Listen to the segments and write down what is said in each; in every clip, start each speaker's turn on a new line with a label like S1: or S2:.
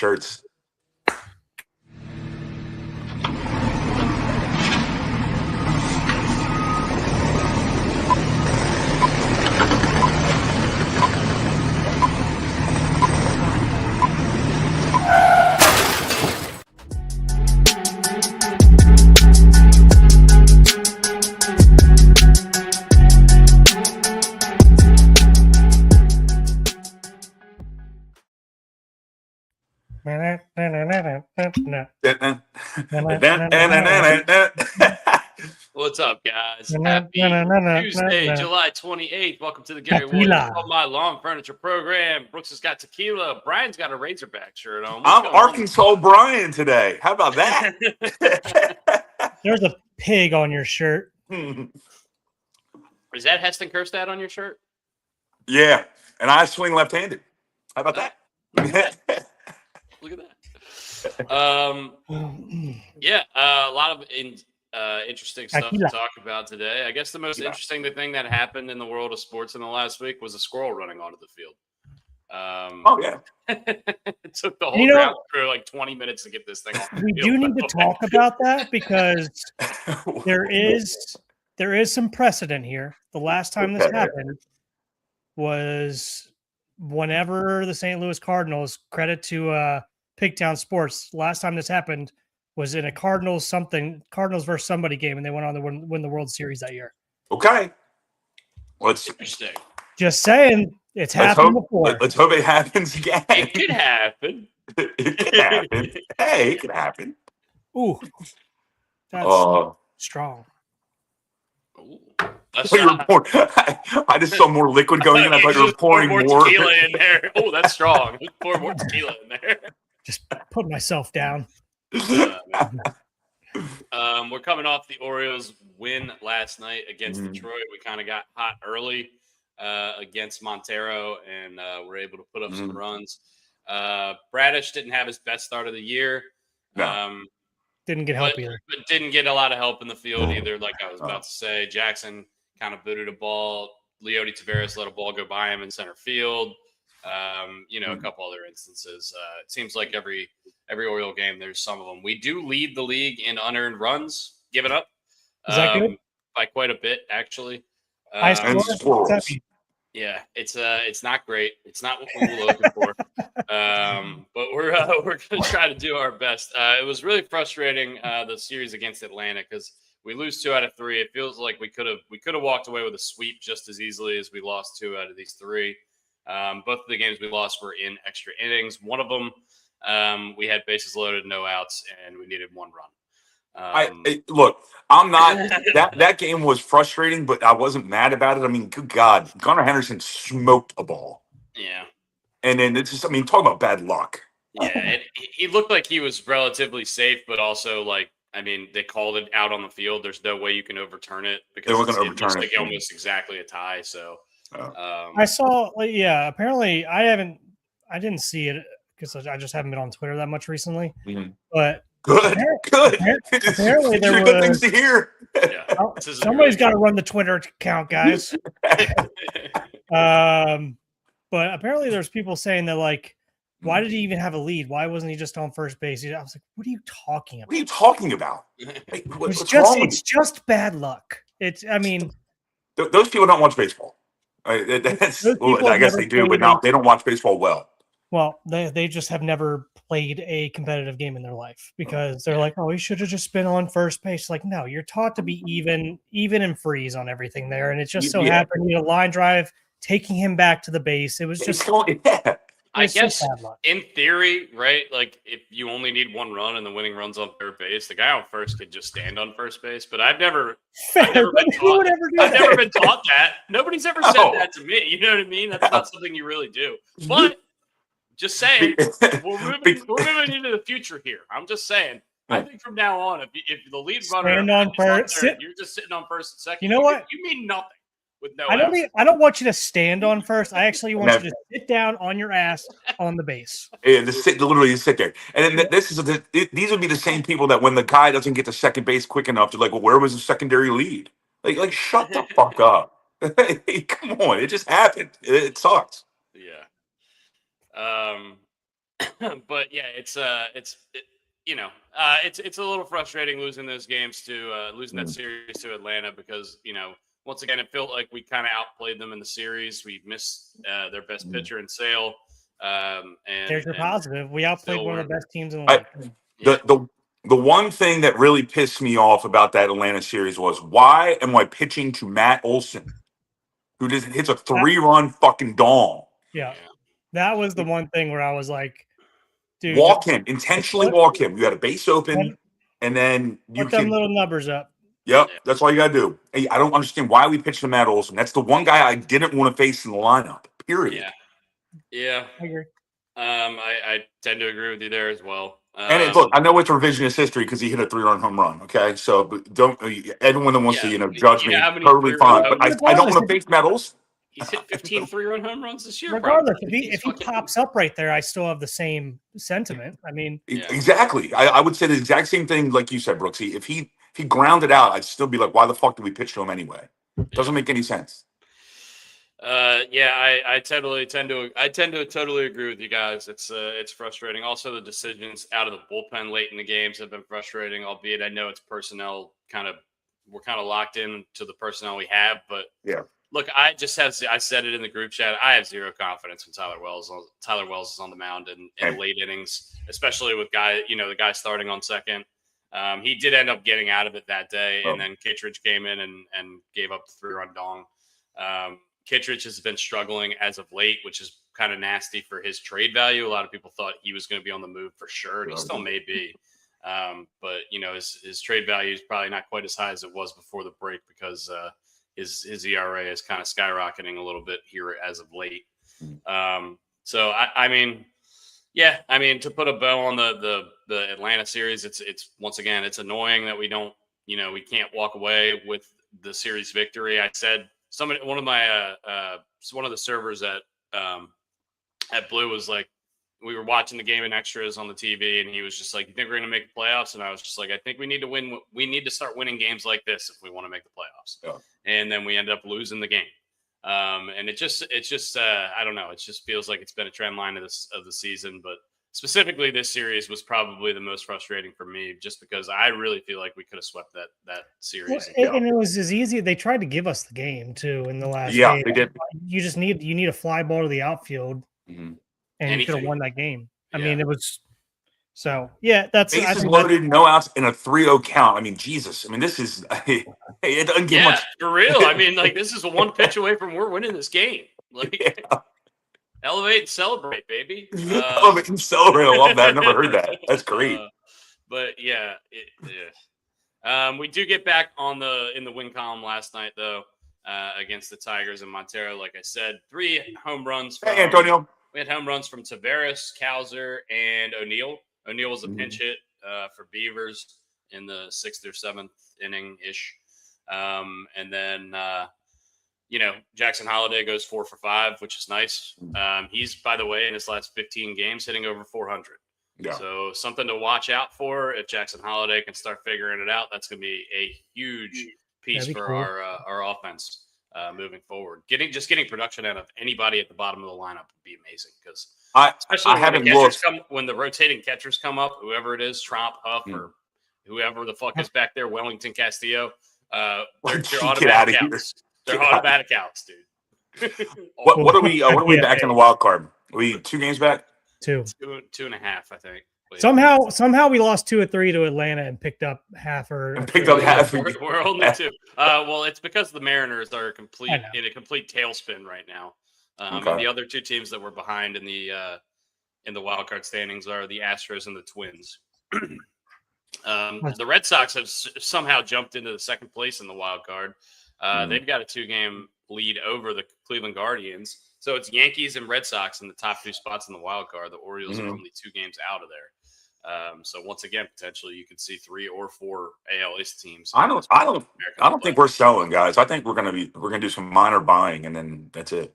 S1: shirts.
S2: What's up, guys? Happy Tuesday, July 28th. Welcome to the Gary Ward of My Lawn Furniture Program. Brooks has got tequila. Brian's got a Razorback shirt on.
S1: I'm Arkansas Brian today. How about that?
S3: There's a pig on your shirt.
S2: Is that Heston Kjerstad on your shirt?
S1: Yeah, and I swing left-handed. How about that?
S2: Look at that. Yeah, a lot of interesting stuff to talk about today. I guess the most interesting thing that happened in the world of sports in the last week was a squirrel running onto the field.
S1: Oh, yeah.
S2: It took the whole ground crew like 20 minutes to get this thing off the
S3: We
S2: field.
S3: do need to talk about that because there is some precedent here. The last time this happened was whenever the St. Louis Cardinals, credit to Pigtown Sports, last time this happened was in a Cardinals versus somebody game, and they went on to win the World Series that year.
S1: Okay.
S2: Interesting.
S3: Just saying, it's happened before.
S1: Let's hope it happens again.
S2: It could happen.
S1: It could happen. Hey, it could happen.
S3: Ooh. That's strong.
S2: Ooh.
S1: I just saw more liquid going in. I thought you were pouring more
S2: tequila in there. Oh, that's strong. Pour more tequila in there.
S3: Just put myself down.
S2: We're coming off the Orioles win last night against Detroit. We kind of got hot early against Montero, and were able to put up some runs. Bradish didn't have his best start of the year.
S1: No.
S3: Didn't get help either.
S2: But didn't get a lot of help in the field either, like I was about to say. Jackson kind of booted a ball. Leody Taveras let a ball go by him in center field. A couple other instances. It seems like every Oriole game, there's some of them. We do lead the league in unearned runs given up.
S3: Is that good?
S2: By quite a bit, actually.
S1: And squirrels.
S2: Yeah, it's not great. It's not what we were looking for. But we're going to try to do our best. It was really frustrating the series against Atlanta because we lose 2 out of 3. It feels like we could have walked away with a sweep just as easily as we lost 2 out of these 3. Both of the games we lost were in extra innings. One of them, we had bases loaded, no outs, and we needed 1 run.
S1: Look, I'm not that game was frustrating, but I wasn't mad about it. I mean, good God, Gunnar Henderson smoked a ball.
S2: Yeah.
S1: And then it's just, talk about bad luck.
S2: Yeah, he looked like he was relatively safe, but also they called it out on the field. There's no way you can overturn it because
S1: they were going to overturn
S2: it. Like almost exactly a tie. So
S3: I saw, apparently I didn't see it because I just haven't been on Twitter that much recently. But
S1: good.
S3: Apparently there were
S1: good things to hear.
S2: Yeah,
S3: somebody's got to run the Twitter account, guys. But apparently there's people saying that why did he even have a lead? Why wasn't he just on first base? I was like, what are you talking about?
S1: What are you talking about?
S3: It's just bad luck. Those
S1: people don't watch baseball. I guess they do, but they don't watch baseball well.
S3: Well, they just have never played a competitive game in their life because they're like, oh, he should have just been on first base. Like, no, you're taught to be even and freeze on everything there. And it just so happened, line drive, taking him back to the base. It was just
S2: I guess in theory, right? Like if you only need 1 run and the winning run's on third base, the guy on first could just stand on first base. But I've never been taught that. Nobody's ever said that to me. You know what I mean? That's not something you really do. But just saying, we're moving into the future here. I'm just saying. I think from now on, if the lead runner you're just sitting on first and second.
S3: You know what?
S2: You mean nothing. With no
S3: I don't want you to stand on first. I actually want you to sit down on your ass on the base.
S1: Yeah, literally sit there. And then these would be the same people that when the guy doesn't get to second base quick enough, they're like, well, where was the secondary lead? Like shut the fuck up. Hey, come on. It just happened. It sucks.
S2: Yeah. But yeah, it's a little frustrating losing those games losing that series to Atlanta because once again it felt like we kind of outplayed them in the series. We missed their best pitcher in Sale. And
S3: there's your positive. We outplayed one of the best teams in the league.
S1: The one thing that really pissed me off about that Atlanta series was, why am I pitching to Matt Olson, who just hits a 3-run fucking dong?
S3: Yeah. That was the one thing where I was like, dude,
S1: intentionally walk him. You had a base open, and then you
S3: put them little numbers up.
S1: Yep, that's all you got to do. Hey, I don't understand why we pitched to Matt Olson. That's the one guy I didn't want to face in the lineup, period.
S2: Yeah.
S3: I agree.
S2: I tend to agree with you there as well.
S1: And look, I know it's revisionist history because he hit a 3-run home run. Okay, so but don't everyone that wants to judge me, totally fine. But I don't want to face Matt Olson.
S2: He's hit 15 3-run home runs this year.
S3: Regardless, if he pops up right there, I still have the same sentiment. I mean,
S1: exactly. I would say the exact same thing, like you said, Brooksy. If he grounded out, I'd still be like, why the fuck did we pitch to him anyway? Doesn't make any sense.
S2: I tend to totally agree with you guys. It's frustrating. Also, the decisions out of the bullpen late in the games have been frustrating. Albeit, I know it's personnel. We're kind of locked in to the personnel we have, but look, I said it in the group chat. I have zero confidence when Tyler Wells is on the mound in late innings, especially with the guy starting on second. He did end up getting out of it that day, and then Kittredge came in and gave up the 3-run dong. Kittredge has been struggling as of late, which is kind of nasty for his trade value. A lot of people thought he was going to be on the move for sure, and he still may be. But his trade value is probably not quite as high as it was before the break because his ERA is kind of skyrocketing a little bit here as of late. So I mean, to put a bow on the Atlanta series, it's once again, it's annoying that we don't, we can't walk away with the series victory. I said one of the servers at Blue was like, we were watching the game in extras on the TV, and he was just like, "You think we're going to make the playoffs?" And I was just like, "I think we need to win. We need to start winning games like this if we want to make the playoffs." Yeah. And then we ended up losing the game. And it's just I don't know. It just feels like it's been a trend line of the season, but specifically this series was probably the most frustrating for me, just because I really feel like we could have swept that series.
S3: Well, and it was as easy. They tried to give us the game too in the last.
S1: Yeah,
S3: game.
S1: They did.
S3: You need a fly ball to the outfield, and you could have won that game. I mean, it was. So that's
S1: bases loaded, no outs, in a 3-0 count. I mean, Jesus. I mean, this is it doesn't get much
S2: for real. I mean, like, this is a one pitch away from we're winning this game. Like, elevate and celebrate, baby.
S1: Elevate and celebrate. I love that. I never heard that. That's great.
S2: But we do get back in the win column last night though, against the Tigers and Montero. Like I said, 3 home runs.
S1: Hey, Antonio.
S2: We had home runs from Taveras, Cowser, and O'Neill. O'Neill was a pinch hit for Beavers in the 6th or 7th inning ish. And then, Jackson Holiday goes 4 for 5, which is nice. He's, by the way, in his last 15 games, hitting over 400. Yeah. So something to watch out for. If Jackson Holiday can start figuring it out, that's going to be a huge piece for our offense moving forward. Getting production out of anybody at the bottom of the lineup would be amazing, because especially when the rotating catchers come up, whoever it is, Trump, Huff, or whoever the fuck is back there, Wellington Castillo, they're automatic outs. They're automatic outs, dude.
S1: What are we back in the wild card? Are we 2 games back?
S3: 2.
S2: 2.5, I think.
S3: Somehow we lost 2 or 3 to Atlanta and picked up half.
S2: We're only 2. Well, it's because the Mariners are in a complete tailspin right now. And the other 2 teams that were behind in the wild card standings are the Astros and the Twins. The Red Sox have somehow jumped into the 2nd place in the wild card. They've got a 2-game lead over the Cleveland Guardians. So it's Yankees and Red Sox in the top 2 spots in the wild card. The Orioles are only 2 games out of there. So once again, potentially you could see 3 or 4 AL East teams.
S1: I don't think we're selling, guys. I think we're gonna do some minor buying, and then that's it.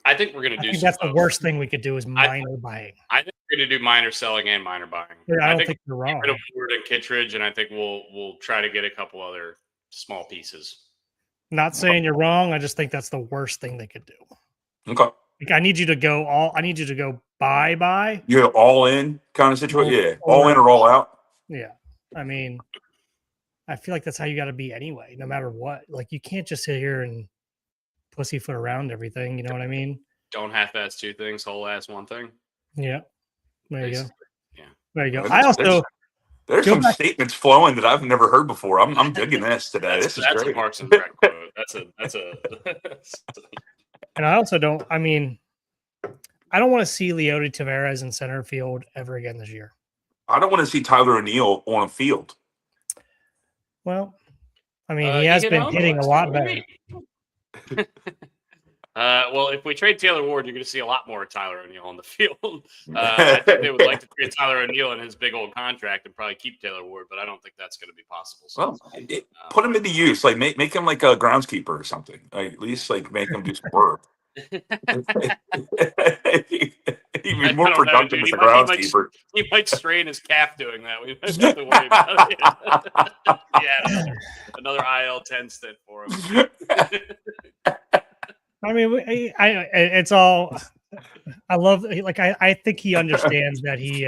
S2: I think we're gonna do.
S3: That's the worst thing we could do is minor buying.
S2: I think we're gonna do minor selling and minor buying.
S3: Yeah, I don't think you're wrong.
S2: We're gonna Ward and Kittredge, and I think we'll try to get a couple other small pieces.
S3: Not saying you're wrong. I just think that's the worst thing they could do.
S1: Okay.
S3: Like, I need you to go bye.
S1: You're all in kind of situation. Yeah,
S3: Or
S1: all in or all out.
S3: Yeah, I mean, I feel like that's how you got to be anyway, no matter what. Like, you can't just sit here and pussyfoot around everything. You know what I mean?
S2: Don't half-ass two things, whole-ass one thing.
S3: Yeah, there you go.
S2: Yeah,
S3: there you go. I also
S1: there's some statements flowing that I've never heard before. I'm digging this today. This is
S2: that's
S1: great.
S2: A Parks and Rec quote. That's a.
S3: And I also don't. I mean, I don't want to see Leody Taveras in center field ever again this year.
S1: I don't want to see Tyler O'Neill on a field.
S3: Well, I mean, he has been hitting a lot better.
S2: Well, if we trade Taylor Ward, you're going to see a lot more Tyler O'Neill on the field. I think they would like to trade Tyler O'Neill and his big old contract and probably keep Taylor Ward, but I don't think that's going to be possible. So,
S1: put him into use. Like make him like a groundskeeper or something. Like, at least like make him do some work. He'd be more productive as a groundskeeper.
S2: He might strain his calf doing that. We might have to worry about it. Yeah, another IL-10 stint for him.
S3: I mean, it's all. I love. Like, I think he understands that he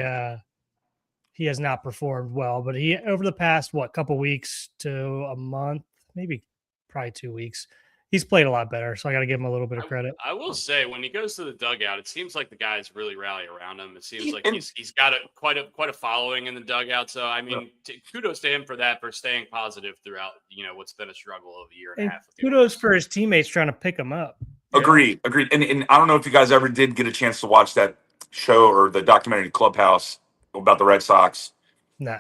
S3: has not performed well, but he over the past couple weeks to a month, maybe probably 2 weeks, he's played a lot better. So I got to give him a little bit of credit.
S2: I will say, when he goes to the dugout, it seems like the guys really rally around him. It seems like he's got quite a following in the dugout. So I mean, kudos to him for that, for staying positive throughout what's been a struggle of a year and a half.
S3: Kudos for his teammates trying to pick him up.
S1: Agreed. And I don't know if you guys ever did get a chance to watch that show or the documentary Clubhouse about the Red Sox.
S3: Nah.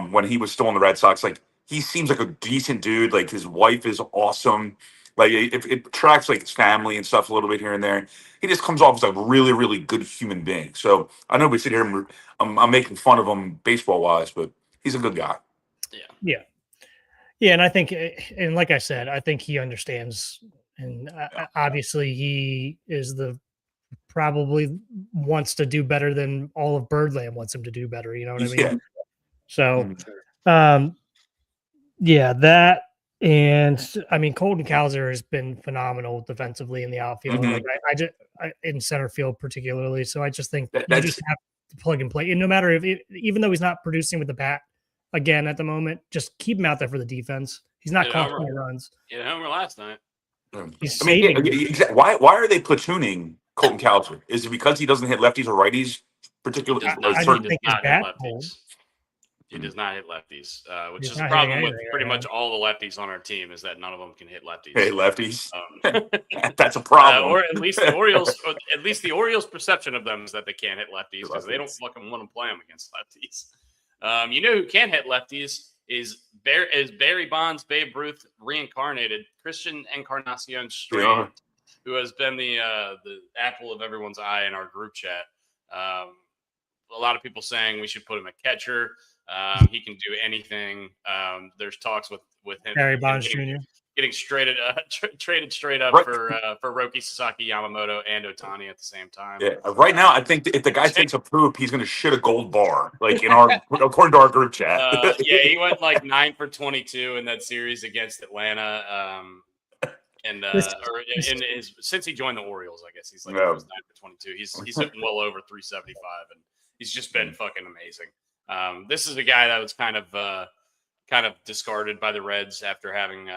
S1: When he was still in the Red Sox, like he seems like a decent dude. Like his wife is awesome. Like it tracks like his family and stuff a little bit here and there. He just comes off as a really, really good human being. So I know we sit here and I'm making fun of him baseball wise, but he's a good guy.
S3: Yeah. And I think, and like I said, I think he understands. And obviously, he is probably wants to do better than all of Birdland wants him to do better. You know what I mean?
S1: Yeah.
S3: So, that. And I mean, Colton Cowser has been phenomenal defensively in the outfield.
S1: Mm-hmm.
S3: Like I in center field particularly. So I just think you just have to plug and play. And no matter even though he's not producing with the bat again at the moment, just keep him out there for the defense. He's not costing runs.
S2: He had a homer last night.
S3: He's saving.
S1: Why are they platooning Colton Cowser? Is it because he doesn't hit lefties or righties? Particularly,
S3: I think his bat holds.
S2: He does not hit lefties, which is a problem with pretty much all the lefties on our team, is that none of them can hit lefties.
S1: Hey, lefties. That's a problem.
S2: Or at least the Orioles' perception of them is that they can't hit lefties because they don't fucking want to play them against lefties. You know who can hit lefties is Barry Bonds, Babe Ruth reincarnated, Christian Encarnacion Strand, who has been the apple of everyone's eye in our group chat. A lot of people saying we should put him at catcher. He can do anything. There's talks with him.
S3: Barry Bonds Jr.
S2: getting traded straight up for Roki Sasaki, Yamamoto, and Ohtani at the same time.
S1: Yeah, right now I think if the guy takes a poop, he's going to shit a gold bar, like according to our group chat.
S2: He went like 9 for 22 in that series against Atlanta. Since he joined the Orioles, I guess he's like 9 for 22. He's hitting well over 375, and he's just been fucking amazing. This is a guy that was kind of discarded by the Reds after having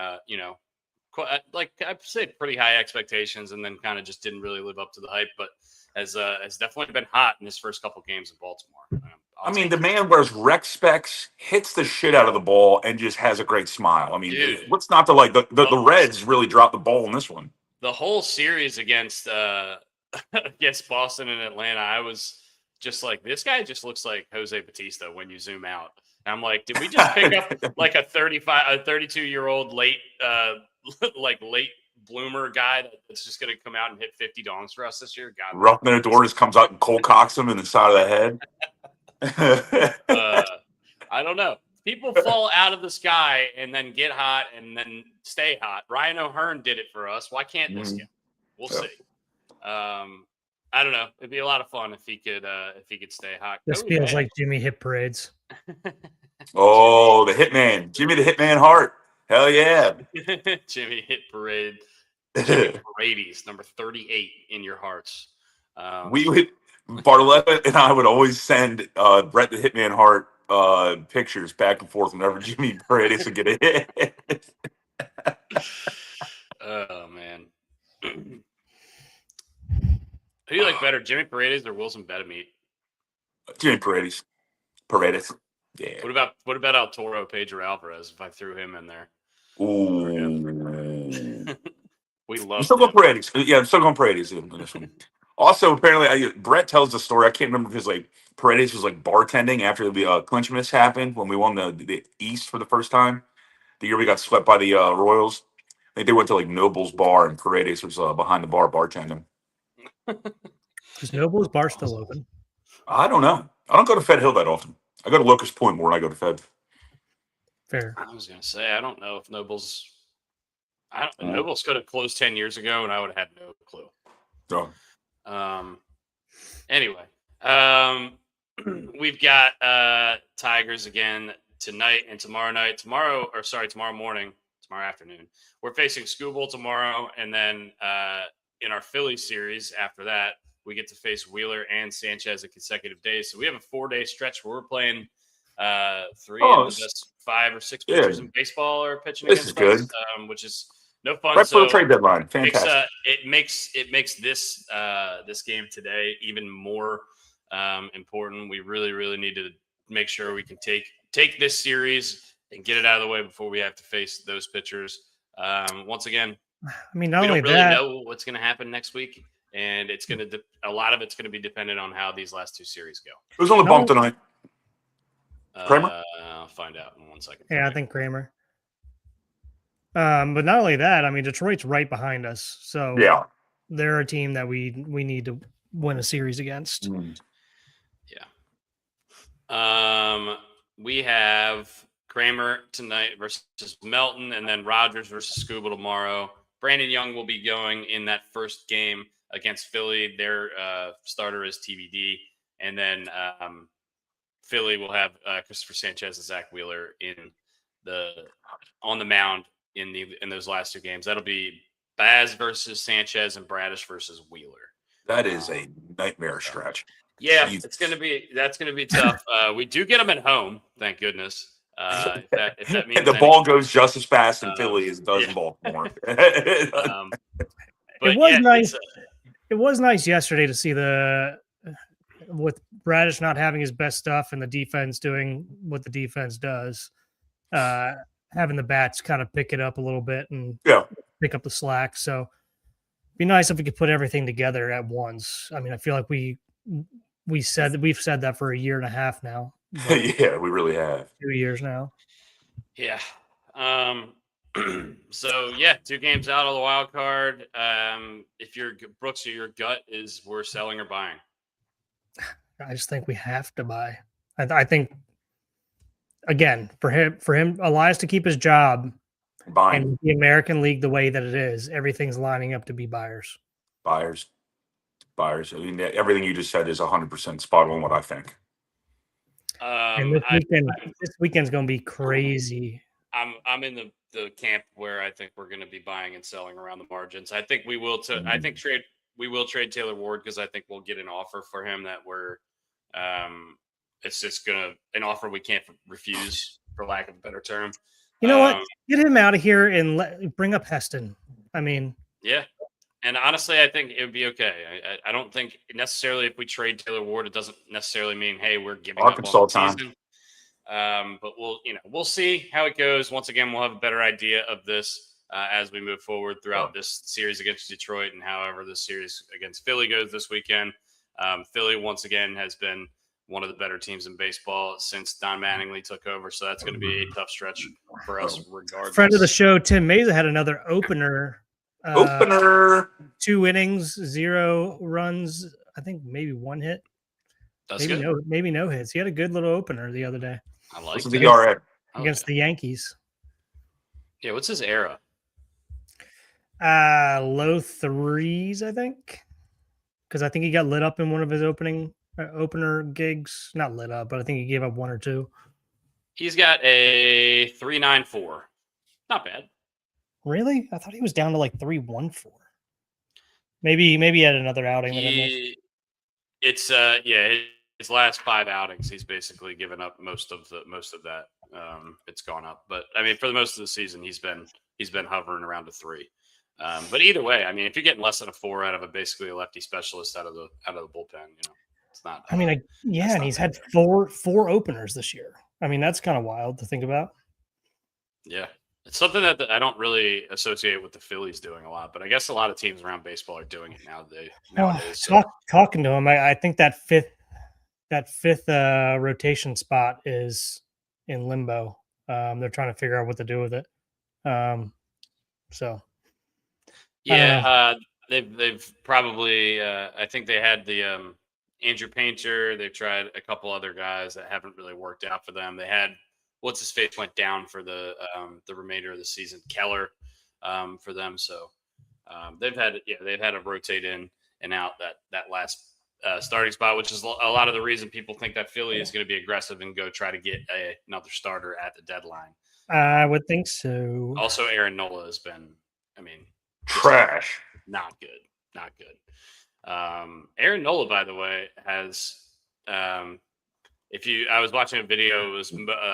S2: like I'd say pretty high expectations, and then kind of just didn't really live up to the hype, but has definitely been hot in his first couple games in Baltimore.
S1: I mean, the man wears rec specs, hits the shit out of the ball, and just has a great smile. I mean, what's not to like? The Reds really dropped the ball in this one.
S2: The whole series against Boston and Atlanta, I was just like, this guy just looks like Jose Bautista when you zoom out. And I'm like, did we just pick up like a 32-year-old late bloomer guy that's just going to come out and hit 50 dongs for us this year? God,
S1: Roughman Adornis comes out and cold cocks him in the side of the head.
S2: I don't know. People fall out of the sky and then get hot and then stay hot. Ryan O'Hearn did it for us. Why can't this guy? We'll see. I don't know. It'd be a lot of fun if he could stay hot.
S3: This feels like Jimmy hit parades.
S1: Oh, the Hitman, Jimmy the Hitman Hart. Hell yeah,
S2: Jimmy hit parade. Jimmy Paredes, number 38 in your hearts.
S1: Barletta and I would always send Bret the Hitman Hart pictures back and forth whenever Jimmy Paredes would get a hit.
S2: Oh, man. Who do you like better, Jimmy Paredes or Wilson Betemit?
S1: Jimmy Paredes. Yeah.
S2: What about El Toro, Pedro Alvarez, if I threw him in there?
S1: Ooh.
S2: We love
S1: I'm still going Paredes. Yeah, I'm still going Paredes in this one. Also, apparently, Bret tells the story. I can't remember because Paredes was bartending after the clinch miss happened when we won the East for the first time. The year we got swept by the Royals. I think they went to Noble's bar and Paredes was behind the bar bartending.
S3: Is Noble's bar still open?
S1: I don't know. I don't go to Fed Hill that often. I go to Locust Point more than I go to Fed.
S3: Fair.
S2: I was going to say, I don't know if Noble's could have closed 10 years ago, and I would have had no clue.
S1: So.
S2: Anyway, we've got Tigers again tonight and tomorrow night. Tomorrow morning, tomorrow afternoon. We're facing Scooball tomorrow, and then in our Philly series after that, we get to face Wheeler and Sanchez in consecutive days. So we have a 4-day stretch where we're playing 3 of the best 5 or 6 pitchers in baseball are pitching against us, which is no fun.
S1: Right for the trade deadline. Fantastic.
S2: It makes this this game today even more important. We really, really need to make sure we can take this series and get it out of the way before we have to face those pitchers. Once again,
S3: we
S2: don't really know what's going to happen next week, and it's going to a lot of it's going to be dependent on how these last 2 series go.
S1: Who's on the bump tonight? Kramer?
S2: I'll find out in 1 second.
S3: Yeah, I think Kramer. But not only that, Detroit's right behind us. So
S1: yeah,
S3: they're a team that we need to win a series against.
S2: Yeah. We have Kramer tonight versus Melton, and then Rogers versus Scuba tomorrow. Brandon Young will be going in that first game against Philly. Their starter is TBD. And then Philly will have Christopher Sanchez and Zach Wheeler on the mound in those last 2 games. That'll be Baz versus Sanchez and Bradish versus Wheeler.
S1: That is a nightmare stretch.
S2: Yeah, that's gonna be tough. We do get them at home, thank goodness. If that means
S1: the ball goes just as fast in Philly as it does in Baltimore.
S3: It was nice. It was nice yesterday to see with Bradish not having his best stuff and the defense doing what the defense does. Having the bats kind of pick it up a little bit and pick up the slack. So it'd be nice if we could put everything together at once. I feel like we've said that for 1.5 years now.
S1: Yeah, we really have.
S3: 2 years now.
S2: Yeah. So 2 games out of the wild card. If you're Brooks or your gut is we're selling or buying.
S3: I just think we have to buy. I think again for him, Elias to keep his job, and the American League the way that it is, everything's lining up to be buyers.
S1: Buyers. Everything you just said is 100% spot on what I think.
S3: And this weekend's going to be crazy.
S2: I'm in the camp where I think we're going to be buying and selling around the margins. I think we will. We will trade Taylor Ward because I think we'll get an offer for him that it's just an offer we can't refuse, for lack of a better term.
S3: You know what? Get him out of here and bring up Heston.
S2: Yeah. And honestly, I think it would be okay. I don't think necessarily if we trade Taylor Ward, it doesn't necessarily mean, hey, we're giving
S1: Arkansas
S2: up on the season. But we'll see how it goes. Once again, we'll have a better idea of this as we move forward throughout this series against Detroit and however this series against Philly goes this weekend. Philly, once again, has been one of the better teams in baseball since Don Mattingly took over. So that's going to be a tough stretch for us regardless.
S3: Friend of the show, Tim Meza, had another opener. 2 innings, 0 runs. I think maybe 1 hit.
S2: That's good.
S3: Maybe no hits. He had a good little opener the other day.
S2: I like
S1: it.
S3: Against the Yankees.
S2: Yeah, what's his era?
S3: Low 3s, I think. Because I think he got lit up in one of his opener gigs. Not lit up, but I think he gave up 1 or 2.
S2: He's got a 3.94. Not bad.
S3: Really? I thought he was down to like 3-1-4. Maybe he had another outing.
S2: His last 5 outings, he's basically given up most of that. It's gone up, but I mean, for the most of the season, he's been hovering around a 3. But either way, I mean, if you're getting less than a 4 out of basically a lefty specialist out of the bullpen, it's not.
S3: I mean, and he's had four openers this year. I mean, that's kind of wild to think about.
S2: Yeah, it's something that I don't really associate with the Phillies doing a lot, but I guess a lot of teams around baseball are doing it nowadays.
S3: Talking to him, I think that fifth rotation spot is in limbo. They're trying to figure out what to do with it.
S2: They've probably. I think they had the Andrew Painter. They've tried a couple other guys that haven't really worked out for them. They had what's his face went down for the remainder of the season. Keller for them. So they've had to rotate in and out that last starting spot, which is a lot of the reason people think that Philly is going to be aggressive and go try to get another starter at the deadline.
S3: I would think so.
S2: Also, Aaron Nola has been,
S1: trash.
S2: Not good. Aaron Nola, by the way, has I was watching a video, it was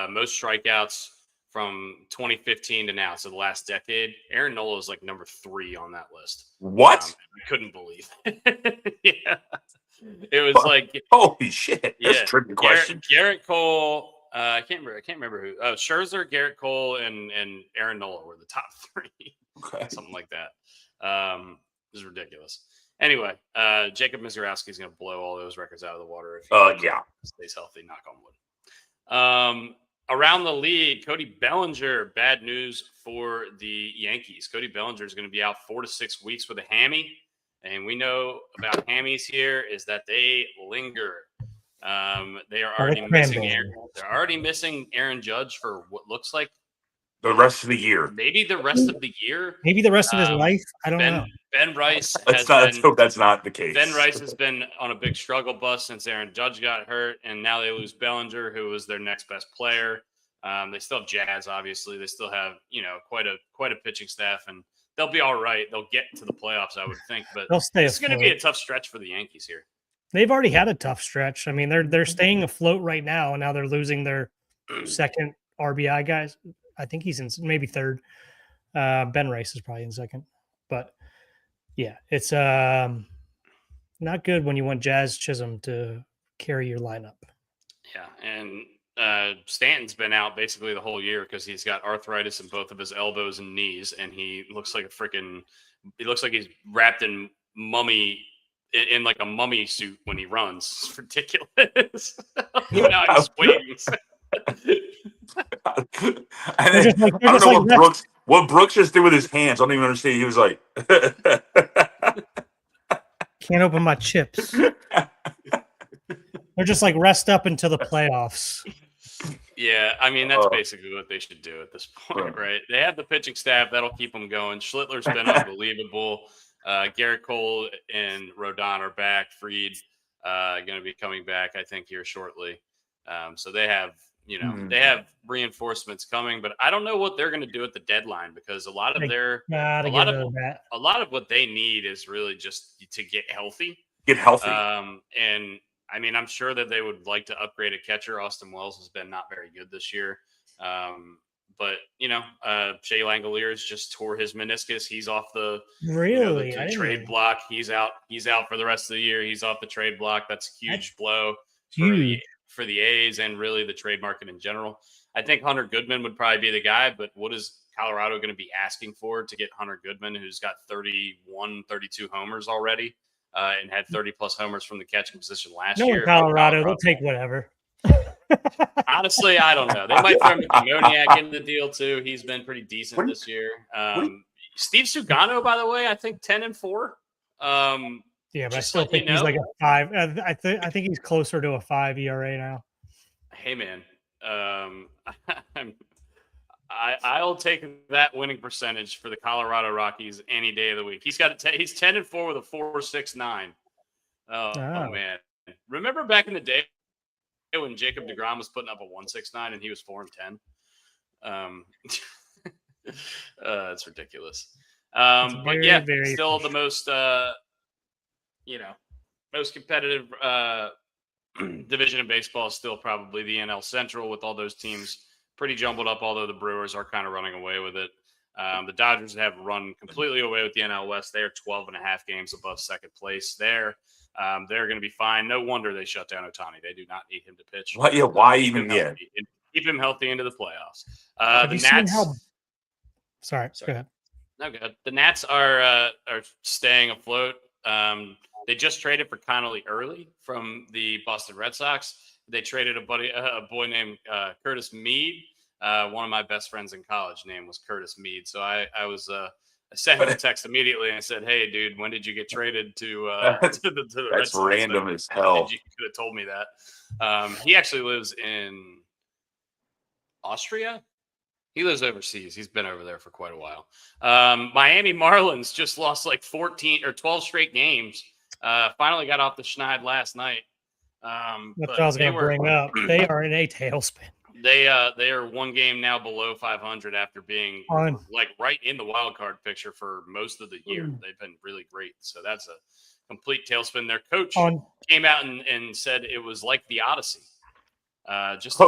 S2: most strikeouts from 2015 to now, so the last decade. Aaron Nola is like number 3 on that list.
S1: What?
S2: I couldn't believe it. Yeah. It was like
S1: holy shit. That's a tricky question.
S2: Garrett Cole. I can't remember who. Scherzer, Garrett Cole, and Aaron Nola were the top 3.
S1: Okay. Something
S2: like that. This is ridiculous. Anyway, Jacob Mizorowski is going to blow all those records out of the water if he stays healthy. Knock on wood. Around the league, Cody Bellinger. Bad news for the Yankees. Cody Bellinger is going to be out 4 to 6 weeks with a hammy. And we know about hammies here is that they linger. They are already missing Aaron. They're already missing Aaron Judge for what looks like
S1: the rest of the year.
S2: Maybe the rest of the year.
S3: Maybe the rest of his life. I don't know.
S2: Ben Rice.
S1: Let's hope that's not the case.
S2: Ben Rice has been on a big struggle bus since Aaron Judge got hurt, and now they lose Bellinger, who was their next best player. They still have Jazz, obviously. They still have quite a pitching staff, and they'll be all right. They'll get to the playoffs, I would think, but it's going to be a tough stretch for the Yankees here.
S3: They've already had a tough stretch. I mean, they're staying afloat right now, and now they're losing their second RBI guys. I think he's in maybe third. Ben Rice is probably in second, but yeah, it's not good when you want Jazz Chisholm to carry your lineup.
S2: Yeah, and Stanton's been out basically the whole year because he's got arthritis in both of his elbows and knees, and he looks like he's wrapped in like a mummy suit when he runs. It's ridiculous. Now he's waiting.
S1: I don't know what Brooks just did with his hands. I don't even understand. He was like,
S3: can't open my chips. They're just like rest up until the playoffs.
S2: Yeah, I mean, that's basically what they should do at this point, right? They have the pitching staff. That'll keep them going. Schlittler's been unbelievable. Garrett Cole and Rodon are back. Fried going to be coming back, I think, here shortly. So they have they have reinforcements coming, but I don't know what they're going to do at the deadline because a lot of what they need is really just to get healthy. And I mean, I'm sure that they would like to upgrade a catcher. Austin Wells has been not very good this year. But Shea Langoliers just tore his meniscus. He's off the trade block. He's out for the rest of the year. He's off the trade block. That's a huge blow for the A's and really the trade market in general. I think Hunter Goodman would probably be the guy, but what is Colorado going to be asking for to get Hunter Goodman, who's got 32 homers already and had 30 plus homers from the catching position last year?
S3: In Colorado, they'll take whatever.
S2: Honestly, I don't know. They might throw Moniak in the deal too. He's been pretty decent this year. Steve Sugano, by the way, I think 10-4.
S3: Yeah, but I still think he's like a 5. I think he's closer to a 5 ERA now.
S2: Hey, man, I'll take that winning percentage for the Colorado Rockies any day of the week. He's 10-4 with a 4.69. Oh man, remember back in the day when Jacob deGrom was putting up a 1.69 and he was 4-10. It's ridiculous. But yeah, still the most, most competitive division of baseball is still probably the NL Central, with all those teams pretty jumbled up, although the Brewers are kind of running away with it. The Dodgers have run completely away with the NL West. They are 12 and a half games above second place there. They're going to be fine. No wonder they shut down Ohtani. They do not need him to pitch.
S1: Why even?
S2: Keep him healthy into the playoffs. The Nats.
S3: Sorry, go ahead.
S2: No, good. The Nats are staying afloat. They just traded for Connolly early from the Boston Red Sox. They traded a boy named Curtis Mead. One of my best friends in college name was Curtis Mead. So I sent him a text immediately and said, "Hey, dude, when did you get traded to the Red Sox?"
S1: That's random as hell.
S2: You could have told me that. He actually lives in Austria. He lives overseas. He's been over there for quite a while. Miami Marlins just lost like 14 or 12 straight games. Finally got off the schneid last night.
S3: That's what I was going to bring up. They are in a tailspin.
S2: They are one game now below 500 after being like right in the wild card picture for most of the year. They've been really great. So that's a complete tailspin. Their coach came out and said it was like the Odyssey. Just a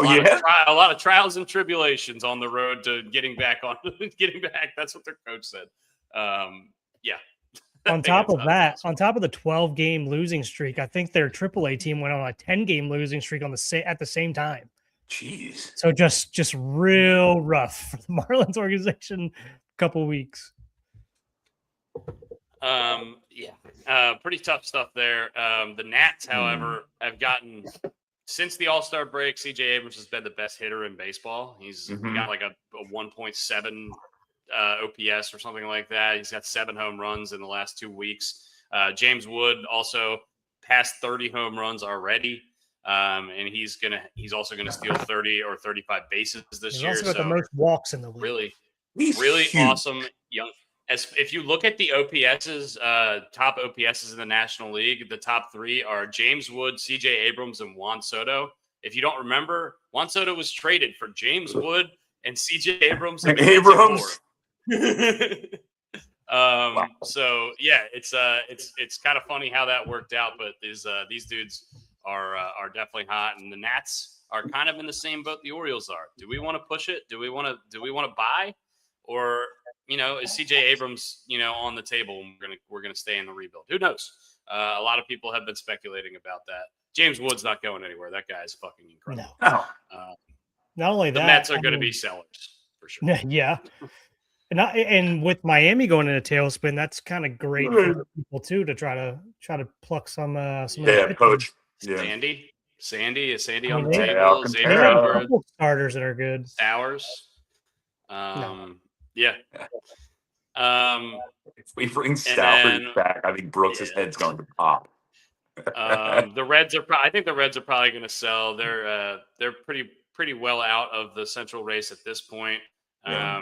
S2: lot of trials and tribulations on the road to getting back. That's what their coach said. Yeah.
S3: On top of that, on top of the 12-game losing streak, I think their AAA team went on a 10-game losing streak at the same time.
S1: Jeez.
S3: So just real rough for the Marlins organization. A couple weeks.
S2: Pretty tough stuff there. The Nats, however, have gotten. Since the All-Star break, C.J. Abrams has been the best hitter in baseball. He's got like a 1.7 OPS or something like that. He's got 7 home runs in the last 2 weeks. James Wood also passed 30 home runs already, and he's also gonna steal 30 or 35 bases this year.
S3: He's also got the most walks in the league.
S2: Really awesome young. If you look at the OPSs, top OPSs in the National League, the top 3 are James Wood, C.J. Abrams, and Juan Soto. If you don't remember, Juan Soto was traded for James Wood and C.J. Abrams.
S1: Wow.
S2: So yeah, it's kind of funny how that worked out, but these dudes are definitely hot, and the Nats are kind of in the same boat the Orioles are. Do we want to push it? Do we want to buy, or is C.J. Abrams, on the table and we're gonna stay in the rebuild? Who knows? A lot of people have been speculating about that. James Wood's not going anywhere. That guy is fucking incredible.
S3: No. Not only that,
S2: the Mets are going to be sellers for sure.
S3: Yeah, and with Miami going in a tailspin, that's kind of great for people too to try to pluck some.
S1: Coach.
S2: Yeah. Sandy is Sandy on the table.
S3: There are a couple starters that are good.
S2: Stowers. Yeah.
S1: If we bring Stowers back, I think Brooks' head's going to pop.
S2: The Reds are. I think the Reds are probably going to sell. They're pretty well out of the Central race at this point. I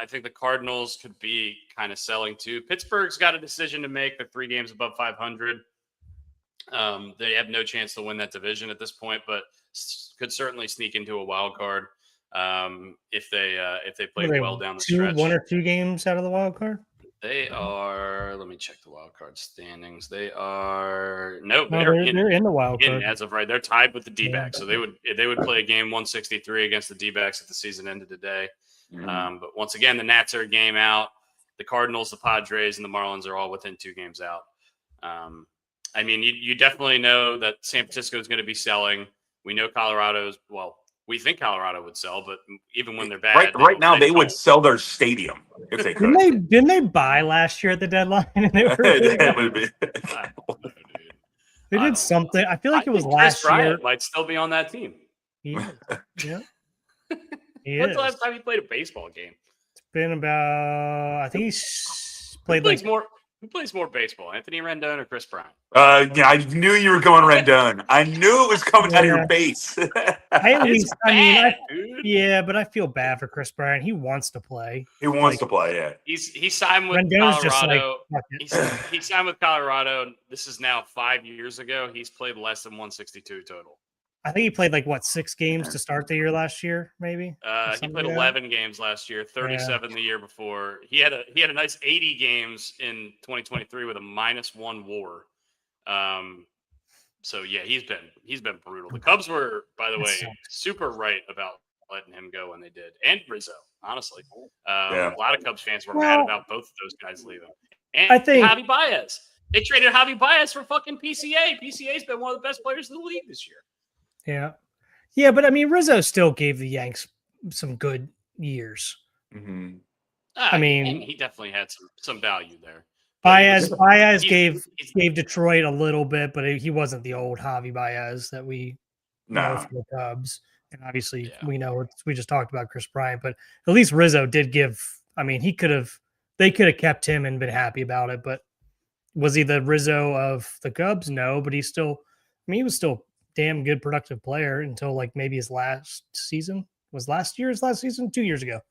S2: think the Cardinals could be kind of selling too. Pittsburgh's got a decision to make. They're 3 games above 500. They have no chance to win that division at this point, but could certainly sneak into a wild card if they play well down the stretch.
S3: 1 or 2 games out of the wild card.
S2: They are. Let me check the wild card standings. They are they're
S3: in the wild card
S2: as of right. They're tied with the D-backs, so they would play a game 163 against the D-backs if the season ended today. But once again, the Nats are a game out. The Cardinals, the Padres, and the Marlins are all within 2 games out. You definitely know that San Francisco is going to be selling. We know Colorado's. Well, we think Colorado would sell, but even when they're bad,
S1: right now they would sell their stadium if they could.
S3: Didn't they buy last year at the deadline? And they were they did something. I feel like it was last year.
S2: Bryant might still be on that team.
S3: Yeah.
S2: When's the last time he played a baseball game?
S3: It's been about. I think he's played
S2: Who plays more baseball, Anthony Rendon or Chris Bryant?
S1: I knew you were going Rendon. I knew it was coming out of your face.
S3: But I feel bad for Chris Bryant. He wants to play.
S1: He wants to play. Yeah.
S2: He signed with
S3: Rendon's
S2: Colorado. He signed with Colorado. This is now 5 years ago. He's played less than 162 total.
S3: I think he played 6 games to start the year last year, maybe.
S2: He played 11 games last year, 37 the year before. He had a nice 80 games in 2023 with a -1 WAR. So yeah, he's been brutal. The Cubs were, by the way, super right about letting him go when they did, and Rizzo. Honestly, a lot of Cubs fans were mad about both of those guys leaving. And I think Javi Baez. They traded Javi Baez for fucking PCA. PCA's been one of the best players in the league this year.
S3: Yeah, but I mean, Rizzo still gave the Yanks some good years.
S2: Mm-hmm. I mean, he definitely had some value there.
S3: Baez gave Detroit a little bit, but he wasn't the old Javi Baez that we know for the Cubs. And obviously, we know we just talked about Chris Bryant, but at least Rizzo did give. I mean, they could have kept him and been happy about it. But was he the Rizzo of the Cubs? No, but he was still damn good productive player until maybe his last season. Was last year's last season? 2 years ago.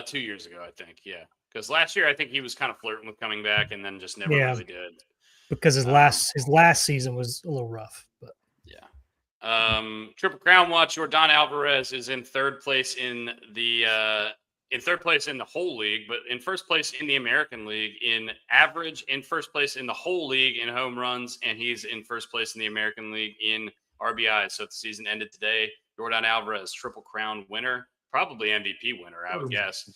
S2: 2 years ago, I think. Yeah, because last year I think he was kind of flirting with coming back, and then just never really did.
S3: Because his last season was a little rough, but
S2: Triple Crown watch. Yordan Alvarez is in third place in the whole league, but in first place in the American League in average, in first place in the whole league in home runs, and he's in first place in the American League in RBI. So if the season ended today, Yordan Alvarez, Triple Crown winner, probably MVP winner, I would guess.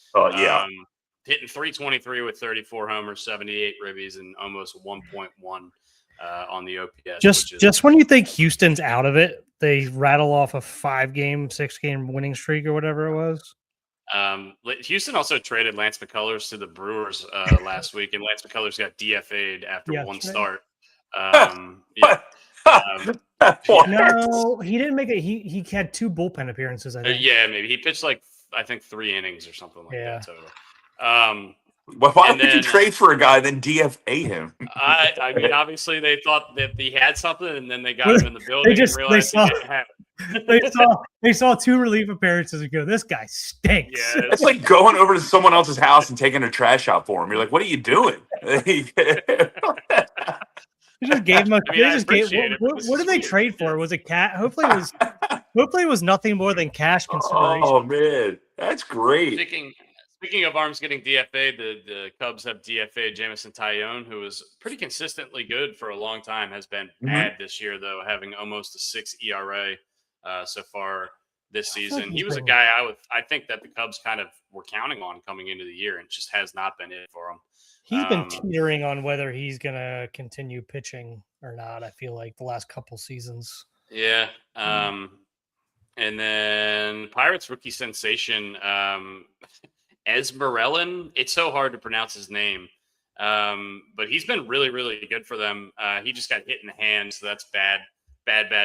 S2: Hitting 323 with 34 homers, 78 ribbies, and almost 1.1 on the OPS.
S3: Just when you think Houston's out of it, they rattle off a 5-game, 6-game winning streak or whatever it was.
S2: Houston also traded Lance McCullers to the Brewers last week, and Lance McCullers got DFA'd after one start.
S3: No, he didn't make it. He had 2 bullpen appearances, I think.
S2: Maybe he pitched I think 3 innings or something like that total.
S1: Why would you trade for a guy then DFA him?
S2: I mean, obviously they thought that he had something, and then they got him in the building and realized he didn't have it.
S3: They saw 2 relief appearances and go, this guy stinks.
S1: Yeah, it's like going over to someone else's house and taking a trash out for him. You're like, what are you doing?
S3: He just gave him what did they trade for? Was it cat? Hopefully it was nothing more than cash consideration.
S1: Oh man, that's great.
S2: Speaking of arms getting DFA'd, the Cubs have DFA'd Jameson Taillon, who was pretty consistently good for a long time, has been bad this year, though, having almost a 6 ERA so far this season. He was a guy I think that the Cubs kind of were counting on coming into the year, and just has not been it for him.
S3: He's been teetering on whether he's going to continue pitching or not, I feel like, the last couple seasons.
S2: Yeah. And then Pirates rookie sensation, Esmerelin. It's so hard to pronounce his name. But he's been really, really good for them. He just got hit in the hand, so that's bad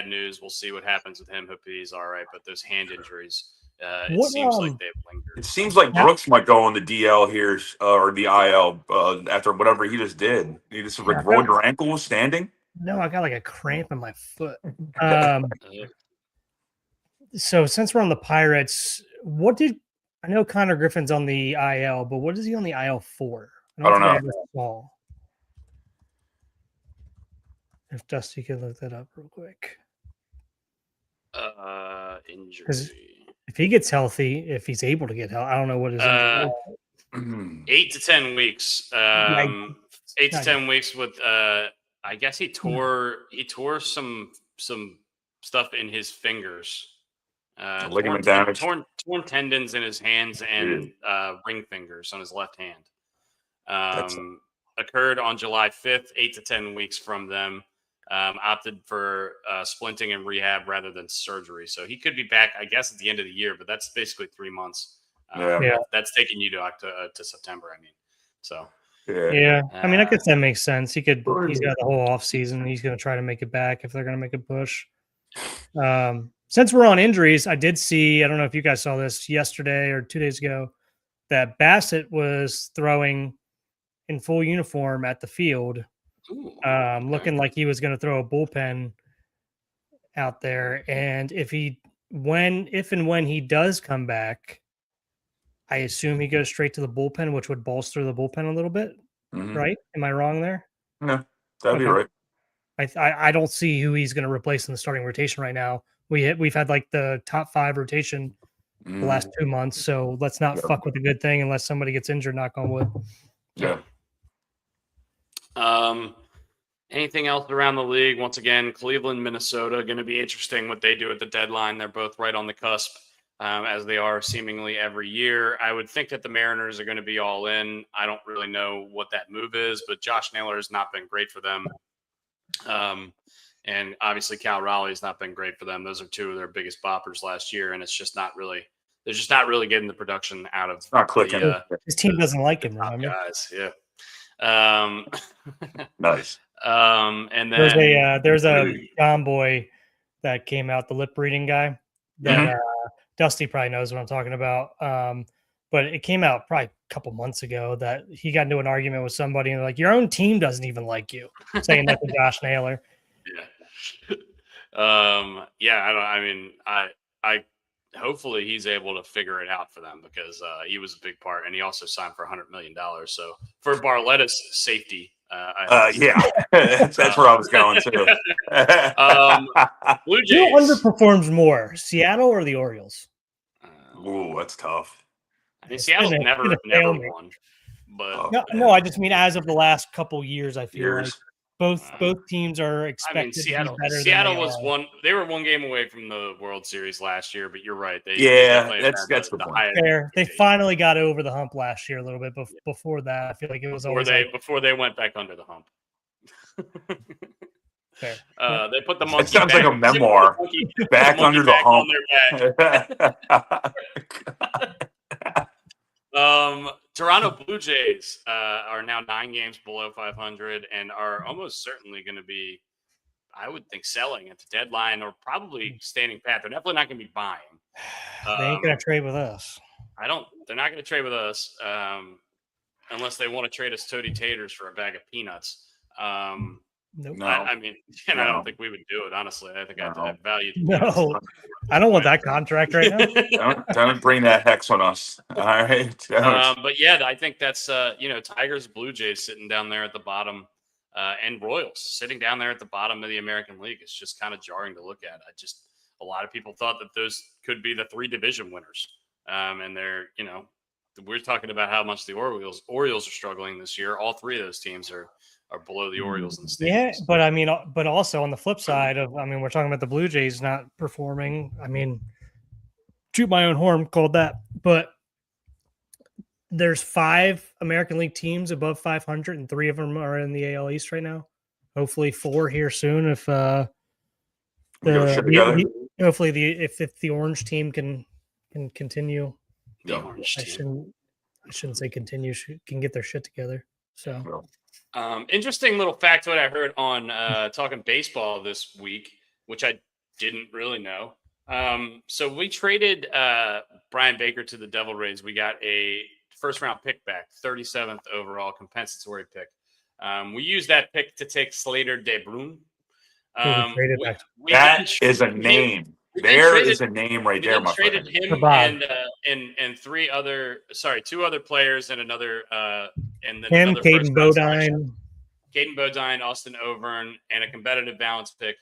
S2: news. We'll see what happens with him. Hope he's all right. But those hand injuries, it seems like they've lingered.
S1: It seems like Brooks might go on the DL here or the IL after whatever he just did. He just rolled your ankle standing.
S3: No, I got a cramp in my foot. So since we're on the Pirates, I know Connor Griffin's on the IL, but what is he on the IL for?
S1: I don't know.
S3: If Dusty could look that up real quick.
S2: Injury.
S3: If he gets healthy, if he's able to get healthy, I don't know what his injury is.
S2: 8 to 10 weeks. 8 to 10 weeks with I guess he tore some stuff in his fingers.
S1: Ligament damage.
S2: Torn tendons in his hands and ring fingers on his left hand. Occurred on July 5th, 8 to 10 weeks from them. Opted for splinting and rehab rather than surgery. So he could be back, I guess, at the end of the year, but that's basically 3 months. That's taking you to September, I mean. So
S3: yeah. I mean, I guess that makes sense. He's got the whole off season. He's going to try to make it back if they're going to make a push. Since we're on injuries, I did see, I don't know if you guys saw this yesterday or 2 days ago, that Bassett was throwing in full uniform at the field, looking like he was going to throw a bullpen out there. And if and when he does come back, I assume he goes straight to the bullpen, which would bolster the bullpen a little bit, right? Am I wrong there?
S1: No, that'd be right.
S3: I don't see who he's going to replace in the starting rotation right now. We've had like the top 5 rotation the last 2 months, so let's not fuck with a good thing unless somebody gets injured. Knock on wood.
S1: Yeah.
S2: Anything else around the league? Once again, Cleveland, Minnesota, going to be interesting what they do at the deadline. They're both right on the cusp, as they are seemingly every year. I would think that the Mariners are going to be all in. I don't really know what that move is, but Josh Naylor has not been great for them. And obviously Cal Raleigh has not been great for them. Those are 2 of their biggest boppers last year, and it's just not really – they're just not really getting the production out of
S1: not clicking.
S3: His team doesn't like him, remember?
S2: Guys, yeah.
S1: Nice.
S2: And then
S3: there's a John Boy that came out, the lip reading guy that Dusty probably knows what I'm talking about. But it came out probably a couple months ago that he got into an argument with somebody and like, your own team doesn't even like you, saying that to Josh Naylor.
S2: I hopefully he's able to figure it out for them because he was a big part, and he also signed for $100 million. So for Barletta's safety,
S1: that's where I was going to.
S2: Blue Jays.
S3: Who underperforms more, Seattle or the Orioles?
S1: Ooh, that's tough.
S2: I mean, Seattle's never won, but
S3: no, I just mean as of the last couple years, I feel like both teams are expected to be better.
S2: Seattle was they were 1 game away from the World Series last year, but you're right.
S1: That's the point.
S3: Fair. They finally got over the hump last year a little bit. Before that, I feel like it was
S2: before they went back under the hump.
S3: Fair.
S2: They put the monkey.
S1: It sounds like a memoir. Back under the hump.
S2: Toronto Blue Jays are now 9 games below 500 and are almost certainly going to be, I would think, selling at the deadline or probably standing pat. They're definitely not going to be buying.
S3: They ain't going to trade with us.
S2: They're not going to trade with us unless they want to trade us Toady Taters for a bag of peanuts.
S3: Nope.
S1: No.
S2: I don't think we would do it, honestly. I think I have to have value.
S3: No, I don't want that contract right now.
S1: Don't bring that hex on us. All right.
S2: But yeah, I think that's Tigers, Blue Jays sitting down there at the bottom, and Royals sitting down there at the bottom of the American League. It's just kind of jarring to look at. A lot of people thought that those could be the 3 division winners, and they're we're talking about how much the Orioles are struggling this year. All 3 of those teams are below the Orioles in the standings.
S3: Yeah, but also on the flip side of, we're talking about the Blue Jays not performing. Toot my own horn, called that. But there's 5 American League teams above 500, and 3 of them are in the AL East right now. Hopefully 4 here soon. If hopefully if the Orange team can continue.
S2: The Orange team.
S3: I shouldn't say continue. Can get their shit together. So.
S2: Interesting little factoid I heard on Talking Baseball this week, which I didn't really know. So we traded Brian Baker to the Devil Rays. We got a first-round pick back, 37th overall compensatory pick. We used that pick to take Slater DeBrun.
S1: That is a name. There is a name right there, my friend.
S2: We traded him and 2 other players and another and then
S3: him, Caden
S2: Bodine, Austin Overn, and a competitive balance pick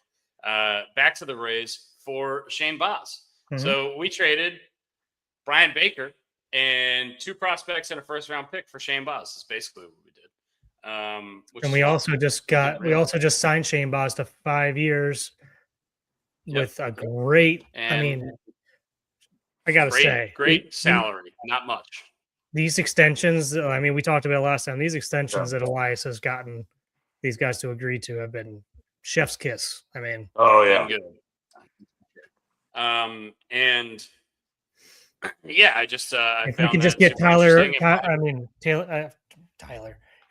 S2: back to the Rays for Shane Baz. Mm-hmm. So we traded Brian Baker and 2 prospects and a first-round pick for Shane Baz. That's basically what we did.
S3: And we also just signed Shane Baz to 5 years. With a great, I gotta say,
S2: great salary, not much.
S3: These extensions, we talked about it last time. These extensions that Elias has gotten these guys to agree to have been chef's kiss.
S1: Oh yeah.
S2: Good. And yeah, I just
S3: if we can just get Tyler.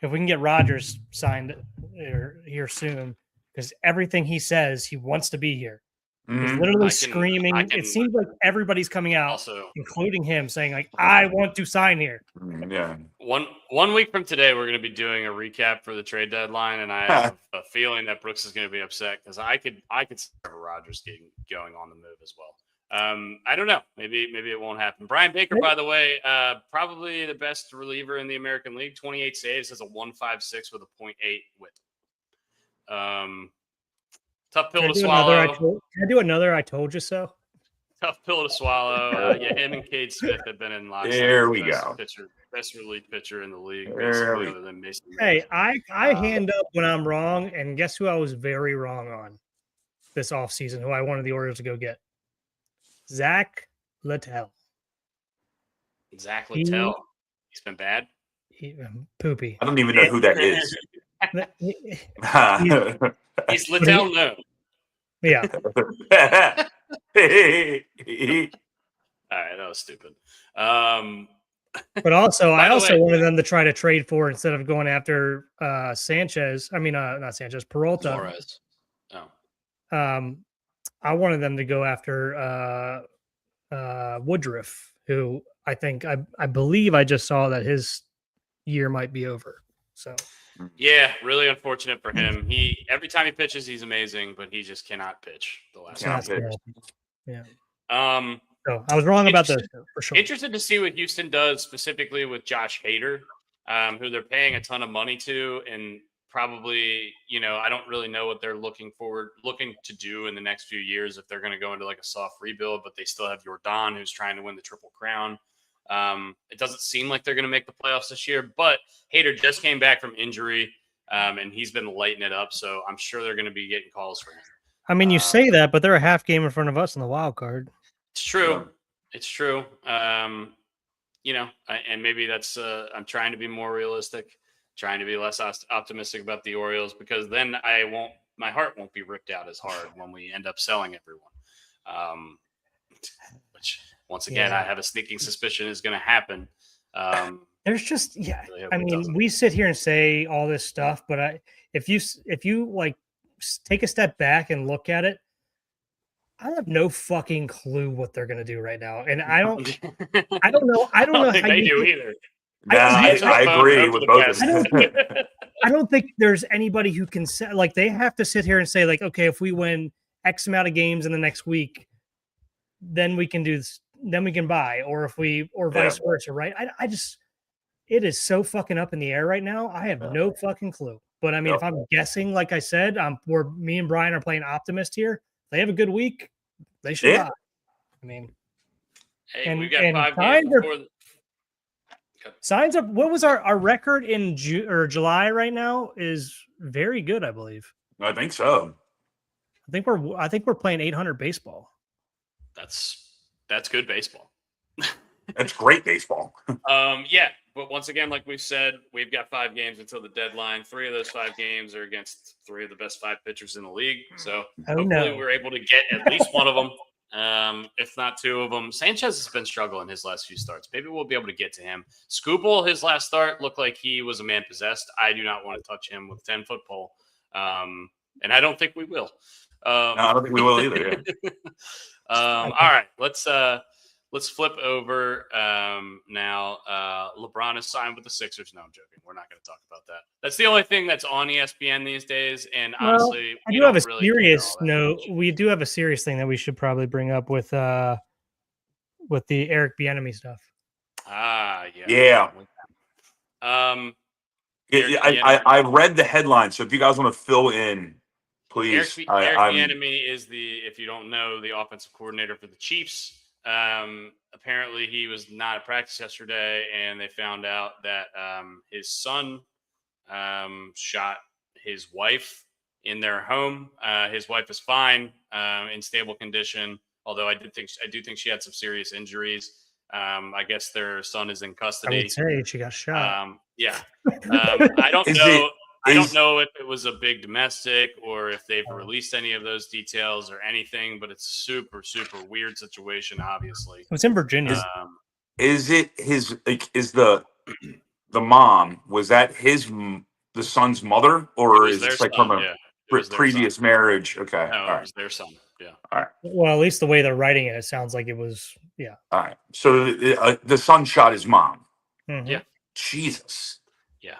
S3: If we can get Rogers signed here soon, because everything he says, he wants to be here. He's literally screaming. It seems like everybody's coming out, also, including him, saying like, "I want to sign here."
S1: Yeah.
S2: One week from today, we're going to be doing a recap for the trade deadline, and I have a feeling that Brooks is going to be upset because I could see Rogers going on the move as well. I don't know. Maybe it won't happen. Brian Baker, by the way, probably the best reliever in the American League. 28 saves, has a 1.56 with a 0.8 whip. Tough pill to swallow.
S3: Can I do another I told you so?
S2: Tough pill to swallow. Yeah, him and Cade Smith have been in lockstep.
S1: There we go.
S2: Best relief pitcher in the league,
S1: There
S2: other than Mason.
S3: Hey, I hand up when I'm wrong, and guess who I was very wrong on this offseason, who I wanted the Orioles to go get? Zach Littell.
S2: Zach Littell. He's been bad.
S3: Poopy.
S1: I don't even know who that is.
S2: He's Littell known.
S3: Yeah.
S2: All right, that was stupid.
S3: But also, I also wanted them to try to trade for instead of going after Sanchez. I mean, not Sanchez, Peralta.
S2: Flores.
S3: Oh. I wanted them to go after Woodruff, who I believe I just saw that his year might be over. So.
S2: Yeah, really unfortunate for him. Every time he pitches, he's amazing, but he just cannot pitch. The last time.
S3: Yeah.
S2: So
S3: I was wrong about this for sure.
S2: Interested to see what Houston does specifically with Josh Hader, who they're paying a ton of money to, and probably, I don't really know what they're looking to do in the next few years if they're going to go into like a soft rebuild, but they still have Jordan, who's trying to win the Triple Crown. It doesn't seem like they're going to make the playoffs this year, but Hader just came back from injury, and he's been lighting it up. So I'm sure they're going to be getting calls for him.
S3: I mean, you say that, but they're a half game in front of us in the wild card.
S2: It's true. It's true. And maybe that's, I'm trying to be more realistic, trying to be less optimistic about the Orioles, because then my heart won't be ripped out as hard when we end up selling everyone. Which, once again, I have a sneaking suspicion is going to happen.
S3: There's just, we sit here and say all this stuff, but if you like take a step back and look at it, I have no fucking clue what they're going to do right now. And I don't know. I don't know how
S2: they do either.
S1: I agree with both of them.
S3: I don't think there's anybody who can say, like, they have to sit here and say, like, okay, if we win X amount of games in the next week, then we can do this, then we can buy, or vice versa, right? I just, it is so fucking up in the air right now. I have no fucking clue. But I mean, if I'm guessing, like I said, me and Brian are playing optimist here. They have a good week, they should buy. I mean,
S2: hey, we've got 5 games before
S3: signs up. What was our record in July right now is very good, I believe.
S1: I think so.
S3: I think we're playing 800 baseball.
S2: That's good baseball.
S1: That's great baseball.
S2: Yeah, but once again, like we said, we've got 5 games until the deadline. 3 of those 5 games are against 3 of the best 5 pitchers in the league. So hopefully we're able to get at least one of them, if not 2 of them. Sanchez has been struggling his last few starts. Maybe we'll be able to get to him. Skubal, his last start, looked like he was a man possessed. I do not want to touch him with a 10-foot pole, and I don't think we will.
S1: No, I don't think we will either. Yeah.
S2: All right, let's flip over now. LeBron is signed with the Sixers. No, I'm joking. We're not going to talk about that. That's the only thing that's on ESPN these days. And honestly,
S3: I do have a serious note. We do have a serious thing that we should probably bring up with the Eric Bieniemy stuff.
S1: Yeah. I read the headline, so if you guys want to fill in, please.
S2: Eric Bieniemy is if you don't know, the offensive coordinator for the Chiefs. Apparently he was not at practice yesterday, and they found out that his son shot his wife in their home. His wife is fine, in stable condition, although I do think she had some serious injuries. I guess their son is in custody.
S3: I would say she got shot.
S2: Yeah. I don't know. I don't know if it was a big domestic or if they've released any of those details or anything, but it's a super, super weird situation, obviously.
S3: It was in Virginia.
S1: Is it his, like, is the mom, was that the son's mother, or is it like from a previous marriage? Okay.
S2: No, it was their son. Yeah.
S1: All right.
S3: Well, at least the way they're writing it sounds like it was, yeah.
S1: All right. So the son shot his mom.
S3: Mm-hmm.
S2: Yeah.
S1: Jesus.
S2: Yeah.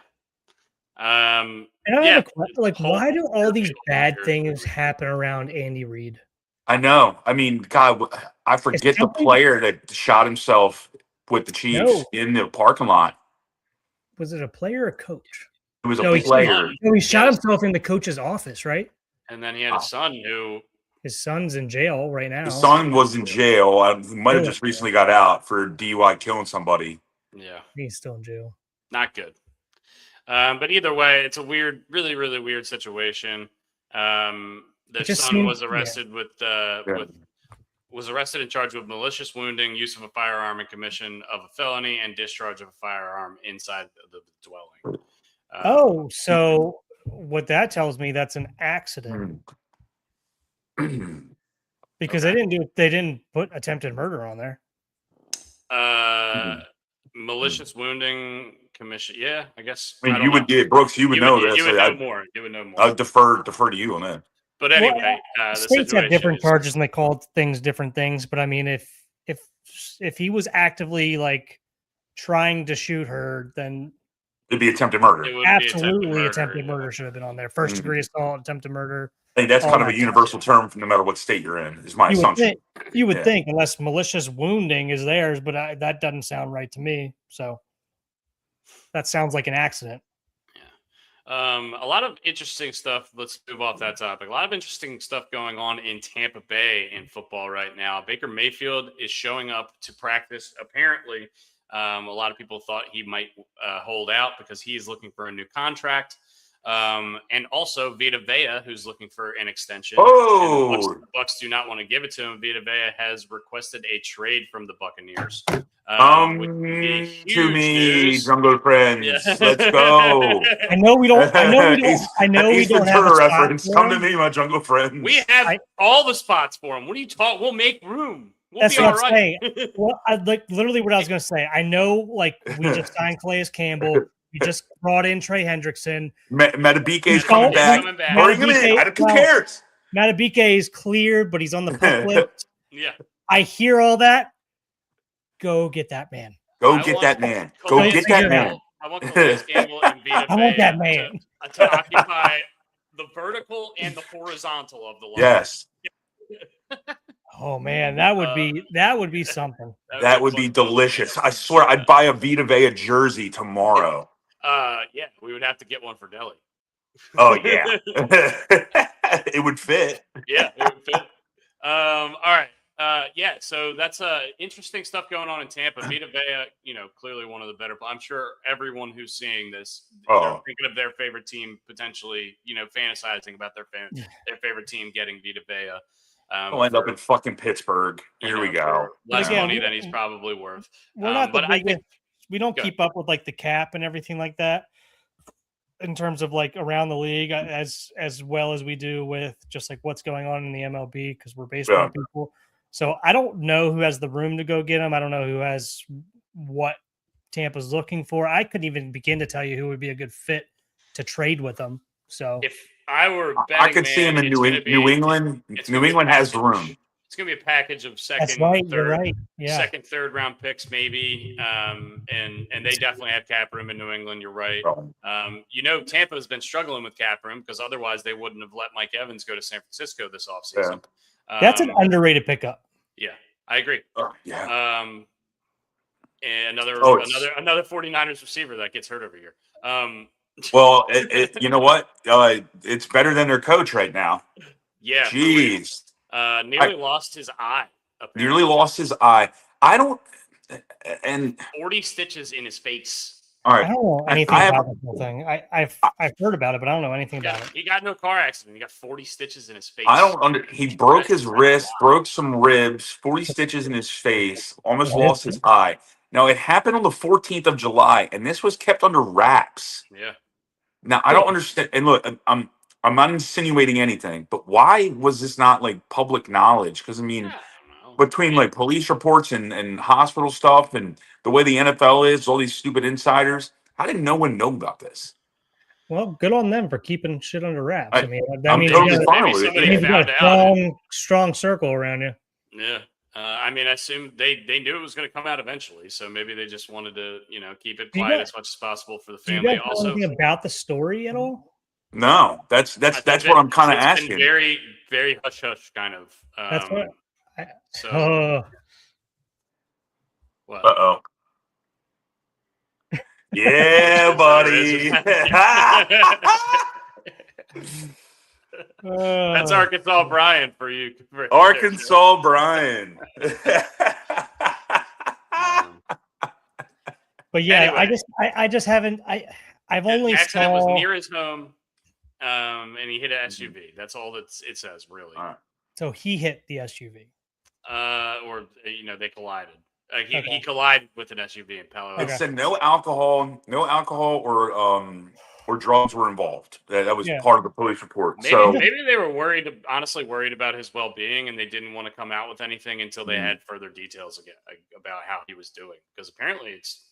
S3: Why do all these bad things happen around Andy Reid?
S1: I know. I mean, God, I forget the player that shot himself with the Chiefs in the parking lot.
S3: Was it a player or a coach?
S1: It was a player.
S3: He shot himself in the coach's office, right?
S2: And then he had a son who.
S3: His son's in jail right now.
S1: His son was in jail. He might have just recently got out for DUI killing somebody.
S2: Yeah.
S3: He's still in jail.
S2: Not good. But either way, it's a weird, really, really weird situation. Their son was arrested was arrested and charged with malicious wounding, use of a firearm, and commission of a felony, and discharge of a firearm inside the dwelling.
S3: So what that tells me, that's an accident. Because they didn't put attempted murder on there.
S2: Malicious wounding commission. Yeah, I guess.
S1: I mean, you would get Brooks. You would know this.
S2: You would know more. You would know more.
S1: I'll defer to you on that.
S2: But anyway,
S3: the states have different charges and they call things different things. But I mean, if he was actively like trying to shoot her, then
S1: it'd be attempted murder.
S3: Absolutely, attempted murder should have been on there. First degree assault, attempted murder.
S1: I think that's kind of a universal term, no matter what state you're in. Is my assumption.
S3: You would think, unless malicious wounding is theirs, but that doesn't sound right to me. So that sounds like an accident.
S2: Yeah. A lot of interesting stuff. Let's move off that topic. A lot of interesting stuff going on in Tampa Bay in football right now. Baker Mayfield is showing up to practice. Apparently, a lot of people thought he might hold out because he's looking for a new contract. And also Vita Vea, who's looking for an extension.
S1: The
S2: Bucs do not want to give it to him. Vita Vea has requested a trade from the Buccaneers.
S1: To me, Jungle Friends. Yeah. Let's go.
S3: I know we don't. I know we don't have a
S1: reference. Come to me, my Jungle Friends.
S2: We have all the spots for him. What are you talking? We'll make room.
S3: That's what I'm saying. Well, literally what I was going to say. I know, like, we just signed Calais Campbell. We just brought in Trey Hendrickson.
S1: Matabike is coming back. Bring him in. Who cares?
S3: Matabike is cleared, but he's on the pup list.
S2: Yeah.
S3: I hear all that. Go get that man.
S1: Go get that man. Go get that man.
S2: I want Calais Campbell and Vita
S3: I want that man
S2: to occupy the vertical and the horizontal of the line.
S1: Yes.
S3: Oh man, that would be something.
S1: That would be delicious. I swear, I'd buy a Vita Vea jersey tomorrow.
S2: Yeah, we would have to get one for Delhi.
S1: Oh yeah, it would fit.
S2: Yeah, it would fit. All right. Yeah, so that's interesting stuff going on in Tampa. Vita Vea, clearly one of the better. I'm sure everyone who's seeing this, they're thinking of their favorite team potentially, fantasizing about their favorite team getting Vita Vea.
S1: He'll end up in fucking Pittsburgh. Here we go.
S2: Less money than he's probably worth.
S3: We're not we don't keep up with like the cap and everything like that in terms of like around the league as well as we do with just like what's going on in the MLB because we're baseball people. So I don't know who has the room to go get him. I don't know who has what Tampa's looking for. I couldn't even begin to tell you who would be a good fit to trade with them. So
S2: if I were
S1: I could see him in New England. New England has the room.
S2: It's going to be a package of second, third round picks, maybe. And they definitely have cap room in New England. You're right. Tampa has been struggling with cap room because otherwise they wouldn't have let Mike Evans go to San Francisco this offseason.
S1: Yeah.
S3: That's an underrated pickup.
S2: Yeah, I agree.
S1: Yeah.
S2: And another 49ers receiver that gets hurt every year.
S1: Well, you know what? It's better than their coach right now.
S2: Yeah.
S1: Jeez.
S2: Nearly lost his eye. Apparently.
S1: Nearly lost his eye. I don't. And
S2: 40 stitches in his face.
S1: All right.
S3: I don't know anything about the whole thing. I've heard about it, but I don't know anything about it.
S2: He got in a car accident. He got 40 stitches in his face.
S1: He broke his wrist, broke some ribs, 40 stitches in his face, almost lost his eye. Now, it happened on the 14th of July, and this was kept under wraps.
S2: Yeah.
S1: Now, I don't understand. And look, I'm not insinuating anything, but why was this not like public knowledge? Because, I mean, between like police reports and hospital stuff and the way the NFL is, all these stupid insiders, how did no one know about this?
S3: Well, good on them for keeping shit under wraps.
S1: I'm totally fine with it.
S3: You've got a strong circle around you.
S2: Yeah. I assume they knew it was going to come out eventually, so maybe they just wanted to, keep it quiet as much as possible for the family.
S3: Do you guys know anything about the story at all?
S1: No, that's what I'm kind of asking.
S2: Very, very hush hush kind of.
S3: That's what.
S2: What?
S1: Uh-oh. Yeah, buddy.
S2: That's Arkansas Brian for you.
S1: Arkansas Brian.
S3: But yeah, anyway, I just haven't. I've only
S2: the accident was near his home, and he hit an SUV. That's all that it says, really.
S1: Right.
S3: So he hit the SUV.
S2: Or they collided. He collided with an SUV in Palo Alto.
S1: It said no alcohol or drugs were involved. That was part of the police report.
S2: Maybe they were honestly worried about his well-being, and they didn't want to come out with anything until they had further details about how he was doing. Because apparently it's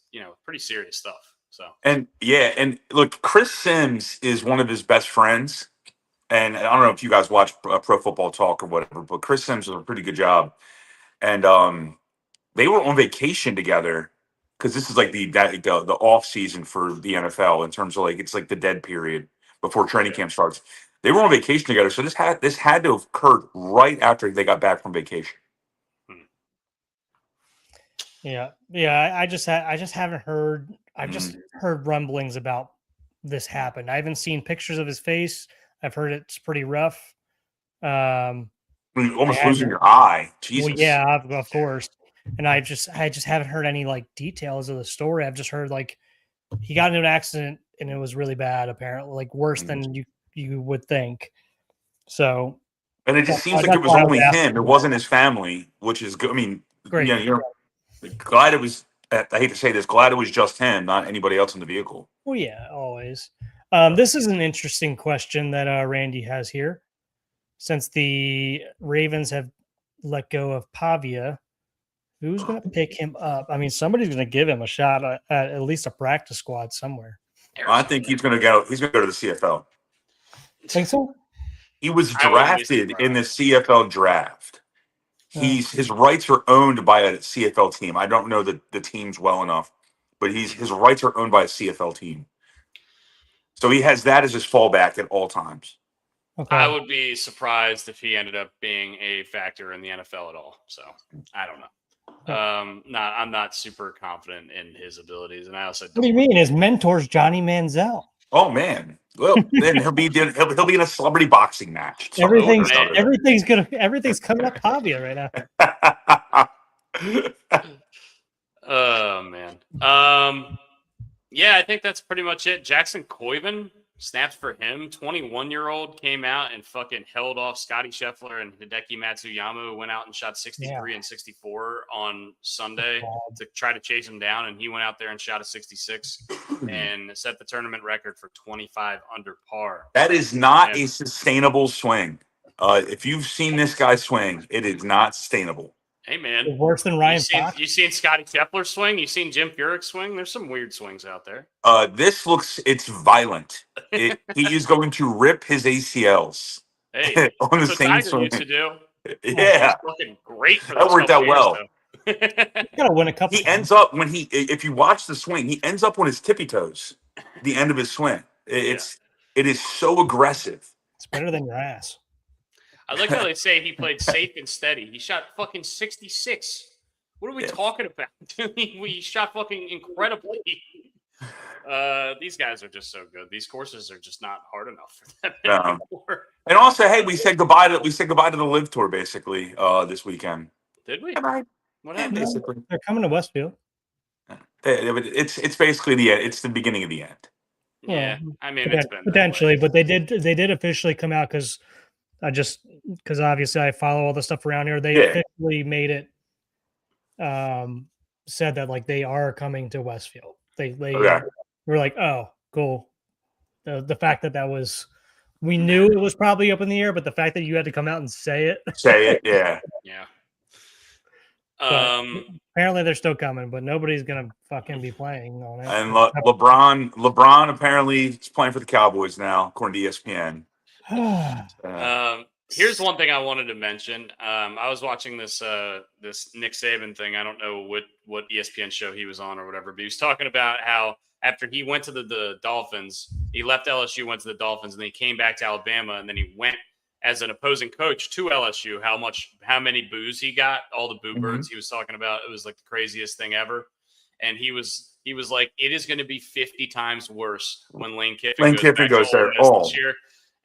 S2: pretty serious stuff. So
S1: and look, Chris Sims is one of his best friends, and I don't know if you guys watch Pro Football Talk or whatever, but Chris Sims does a pretty good job, and they were on vacation together. Because this is like the off season for the NFL in terms of it's like the dead period before training camp starts. They were on vacation together, so this had to have occurred right after they got back from vacation.
S3: Yeah. I just haven't heard. I've just heard rumblings about this happen. I haven't seen pictures of his face. I've heard it's pretty rough.
S1: Almost losing your eye. Jesus.
S3: Well, yeah, of course. And I just haven't heard any details of the story. I've just heard he got into an accident and it was really bad, apparently, worse than you would think. So,
S1: and it just seems like it was only him. It wasn't his family, which is good. I mean,
S3: great.
S1: Glad it was. I hate to say this. Glad it was just him, not anybody else in the vehicle.
S3: Well, yeah, always. This is an interesting question that Randy has here. Since the Ravens have let go of Pavia, who's going to pick him up? I mean, somebody's going to give him a shot at least a practice squad somewhere.
S1: I think he's going to go. He's going to go to the CFL.
S3: Think so?
S1: He was drafted in the CFL draft. His rights are owned by a CFL team. I don't know the teams well enough, but his rights are owned by a CFL team. So he has that as his fallback at all times.
S2: Okay. I would be surprised if he ended up being a factor in the NFL at all. So I don't know. I'm not super confident in his abilities, and I also.
S3: What do you mean? His mentor's Johnny Manziel.
S1: Oh man! Well, then he'll be in a celebrity boxing match.
S3: Everything's coming up Pavia right now.
S2: Oh man. Yeah, I think that's pretty much it. Jackson Koiven snaps for him. 21-year-old came out and fucking held off Scotty Scheffler and Hideki Matsuyama, who went out and shot 63 and 64 on Sunday to try to chase him down. And he went out there and shot a 66 and set the tournament record for 25 under par.
S1: That is not a sustainable swing. If you've seen this guy swing, it is not sustainable.
S2: Hey, man.
S3: Worse than Ryan Fox?
S2: You seen Scotty Scheffler swing? You seen Jim Furyk swing? There's some weird swings out there.
S1: It's violent. He is going to rip his ACLs.
S2: Hey,
S1: on the same
S2: Tiger
S1: swing.
S2: Used to do.
S1: Yeah.
S2: Fucking great for
S1: that worked out well.
S3: Gotta win a couple.
S1: He ends up if you watch the swing, he ends up on his tippy toes, the end of his swing. It is so aggressive.
S3: It's better than your ass.
S2: I like how they say he played safe and steady. He shot fucking 66. What are we talking about? He shot fucking incredibly. These guys are just so good. These courses are just not hard enough for them anymore.
S1: And also, hey, we said goodbye to the Live Tour basically this weekend.
S2: Did we?
S3: What happened? Basically, they're coming to Westfield.
S1: It's basically the end. It's the beginning of the end.
S2: Yeah, I mean,
S3: it's been potentially, but they did officially come out because obviously I follow all the stuff around here. They officially made it. Said that they are coming to Westfield. They were like, oh, cool. The fact that was, we knew it was probably up in the air, but the fact that you had to come out and say it,
S2: yeah.
S3: Apparently they're still coming, but nobody's gonna fucking be playing on it.
S1: And LeBron apparently is playing for the Cowboys now, according to ESPN.
S2: Here's one thing I wanted to mention. I was watching this Nick Saban thing. I don't know what ESPN show he was on or whatever, but he was talking about how after he went to the Dolphins, he left LSU, went to the Dolphins, and then he came back to Alabama, and then he went as an opposing coach to LSU. How many boos he got, all the boo birds he was talking about. It was like the craziest thing ever. And he was like, it is going to be 50 times worse when Lane Kiffin goes there. This year.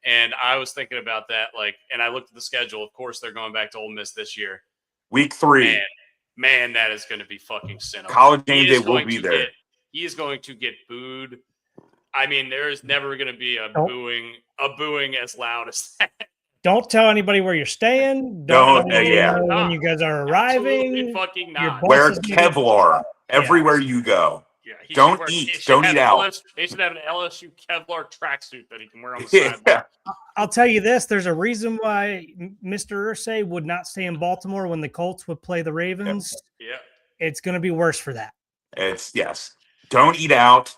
S2: And I was thinking about that, and I looked at the schedule. Of course, they're going back to Ole Miss this year.
S1: Week 3.
S2: Man, that is going to be fucking cinema.
S1: College game day will be there.
S2: He is going to get booed. I mean, there is never going to be a booing as loud as that.
S3: Don't tell anybody where you're staying. Don't know when you guys are arriving.
S2: Absolutely fucking not.
S1: Wear Kevlar everywhere you go.
S2: Yeah,
S1: don't eat out.
S2: They should have an LSU Kevlar tracksuit that he can wear on the side.
S3: Yeah. I'll tell you this: there's a reason why Mr. Irsay would not stay in Baltimore when the Colts would play the Ravens.
S2: Yeah,
S3: it's going to be worse for that.
S1: Yes. Don't eat out.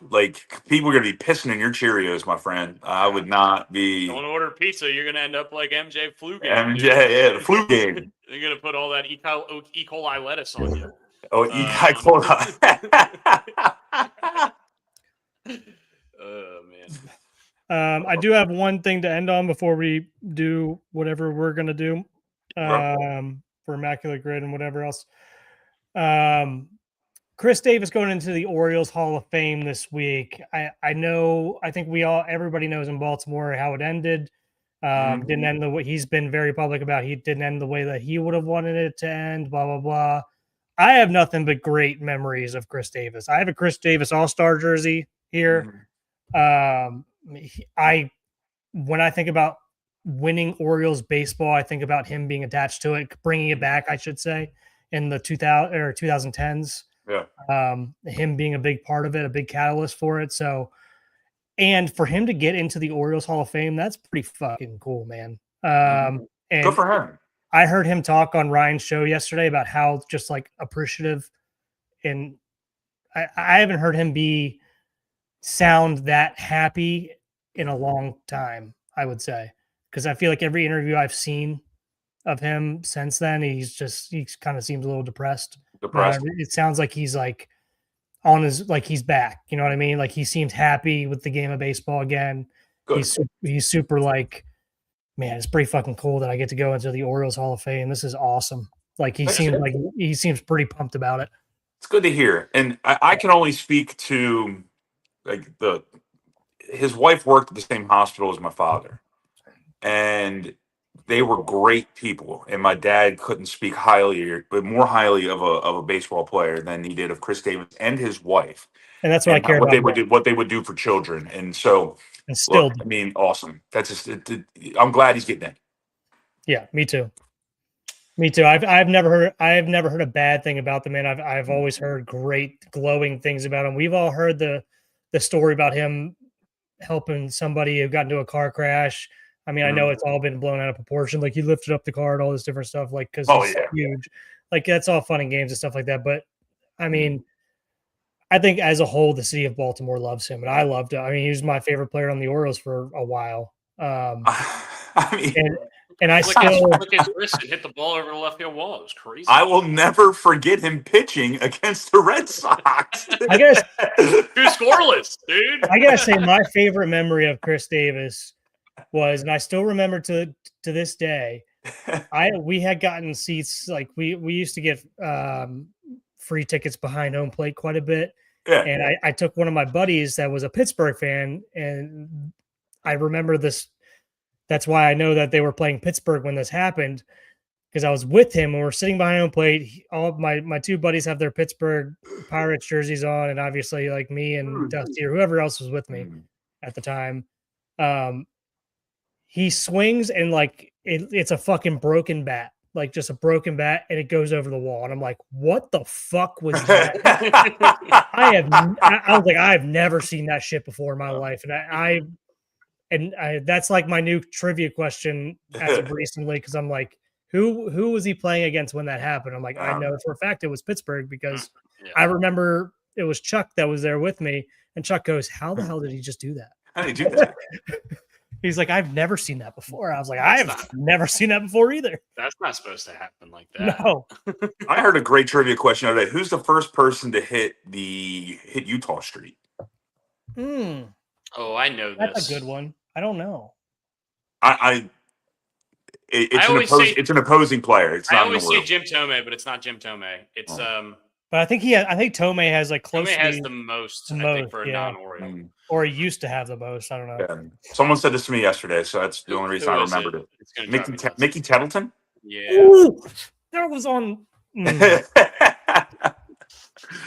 S1: People are going to be pissing in your Cheerios, my friend. I would not be.
S2: Don't order pizza. You're going to end up like MJ flu game.
S1: MJ, the flu game.
S2: They're going to put all that E. coli lettuce on you.
S1: Oh, E. coli.
S2: Oh, man.
S3: I do have one thing to end on before we do whatever we're going to do for Immaculate Grid and whatever else. Chris Davis going into the Orioles Hall of Fame this week. I think everybody knows in Baltimore how it ended. Didn't end the way he's been very public about. He didn't end the way that he would have wanted it to end, blah, blah, blah. I have nothing but great memories of Chris Davis. I have a Chris Davis All-Star jersey here. When I think about winning Orioles baseball, I think about him being attached to it, bringing it back, I should say, in the 2010s.
S1: Yeah.
S3: Him being a big part of it, a big catalyst for it. So, and for him to get into the Orioles Hall of Fame, that's pretty fucking cool, man. And
S1: good for him.
S3: I heard him talk on Ryan's show yesterday about how just appreciative, and I haven't heard him sound that happy in a long time, I would say, because I feel like every interview I've seen of him since then, he kind of seems a little depressed. It sounds like he's he's back. You know what I mean? He seems happy with the game of baseball again. Good. He's super man, it's pretty fucking cool that I get to go into the Orioles Hall of Fame. This is awesome. He seems pretty pumped about it.
S1: It's good to hear. And I can only speak to his wife worked at the same hospital as my father. And they were great people, and my dad couldn't speak more highly of a baseball player than he did of Chris Davis and his wife.
S3: And that's what I care about.
S1: What they would do for children, and so.
S3: And still,
S1: look, I mean, awesome. That's just. I'm glad he's getting it.
S3: Yeah, me too. I've never heard a bad thing about the man. I've always heard great, glowing things about him. We've all heard the story about him helping somebody who got into a car crash. I mean, I know it's all been blown out of proportion. He lifted up the car and all this different stuff, because he's huge. That's all fun and games and stuff like that. But I mean, I think as a whole, the city of Baltimore loves him, and I loved it. I mean, he was my favorite player on the Orioles for a while. And I still
S2: look at Chris and hit the ball over the left field wall. It was crazy.
S1: I will never forget him pitching against the Red Sox.
S3: I guess
S2: too scoreless, dude.
S3: I gotta say, my favorite memory of Chris Davis was, and I still remember to this day, we had gotten seats, we used to get free tickets behind home plate quite a bit.
S1: Yeah.
S3: And I took one of my buddies that was a Pittsburgh fan, and I remember this. That's why I know that they were playing Pittsburgh when this happened, because I was with him and we're sitting behind home plate. All my two buddies have their Pittsburgh Pirates jerseys on, and obviously me and Dusty or whoever else was with me at the time. He swings and it's a fucking broken bat, just a broken bat, and it goes over the wall. And I'm like, what the fuck was that? I was like, I've never seen that shit before in my life. And that's my new trivia question as of recently, because I'm like, who was he playing against when that happened? I'm like, I know for a fact it was Pittsburgh, because I remember it was Chuck that was there with me, and Chuck goes, how the hell did he just do that?
S1: How did he do that?
S3: He's like, I've never seen that before. I was like, I've never seen that before either.
S2: That's not supposed to happen like that.
S3: No.
S1: I heard a great trivia question the other day. Who's the first person to hit Eutaw Street?
S2: Oh, I know
S3: That's a good one. I don't know.
S1: It's an opposing player. It's not.
S2: I always say Jim Thome, but it's not Jim Thome. It's
S3: But I think Tomei has like close.
S2: Tomei has the most, I think, for a non-Oreo.
S3: Or he used to have the most. I don't know.
S1: Yeah. Someone said this to me yesterday, so that's the only reason I remembered it. Mickey Tettleton?
S2: Yeah.
S3: Ooh, that was on.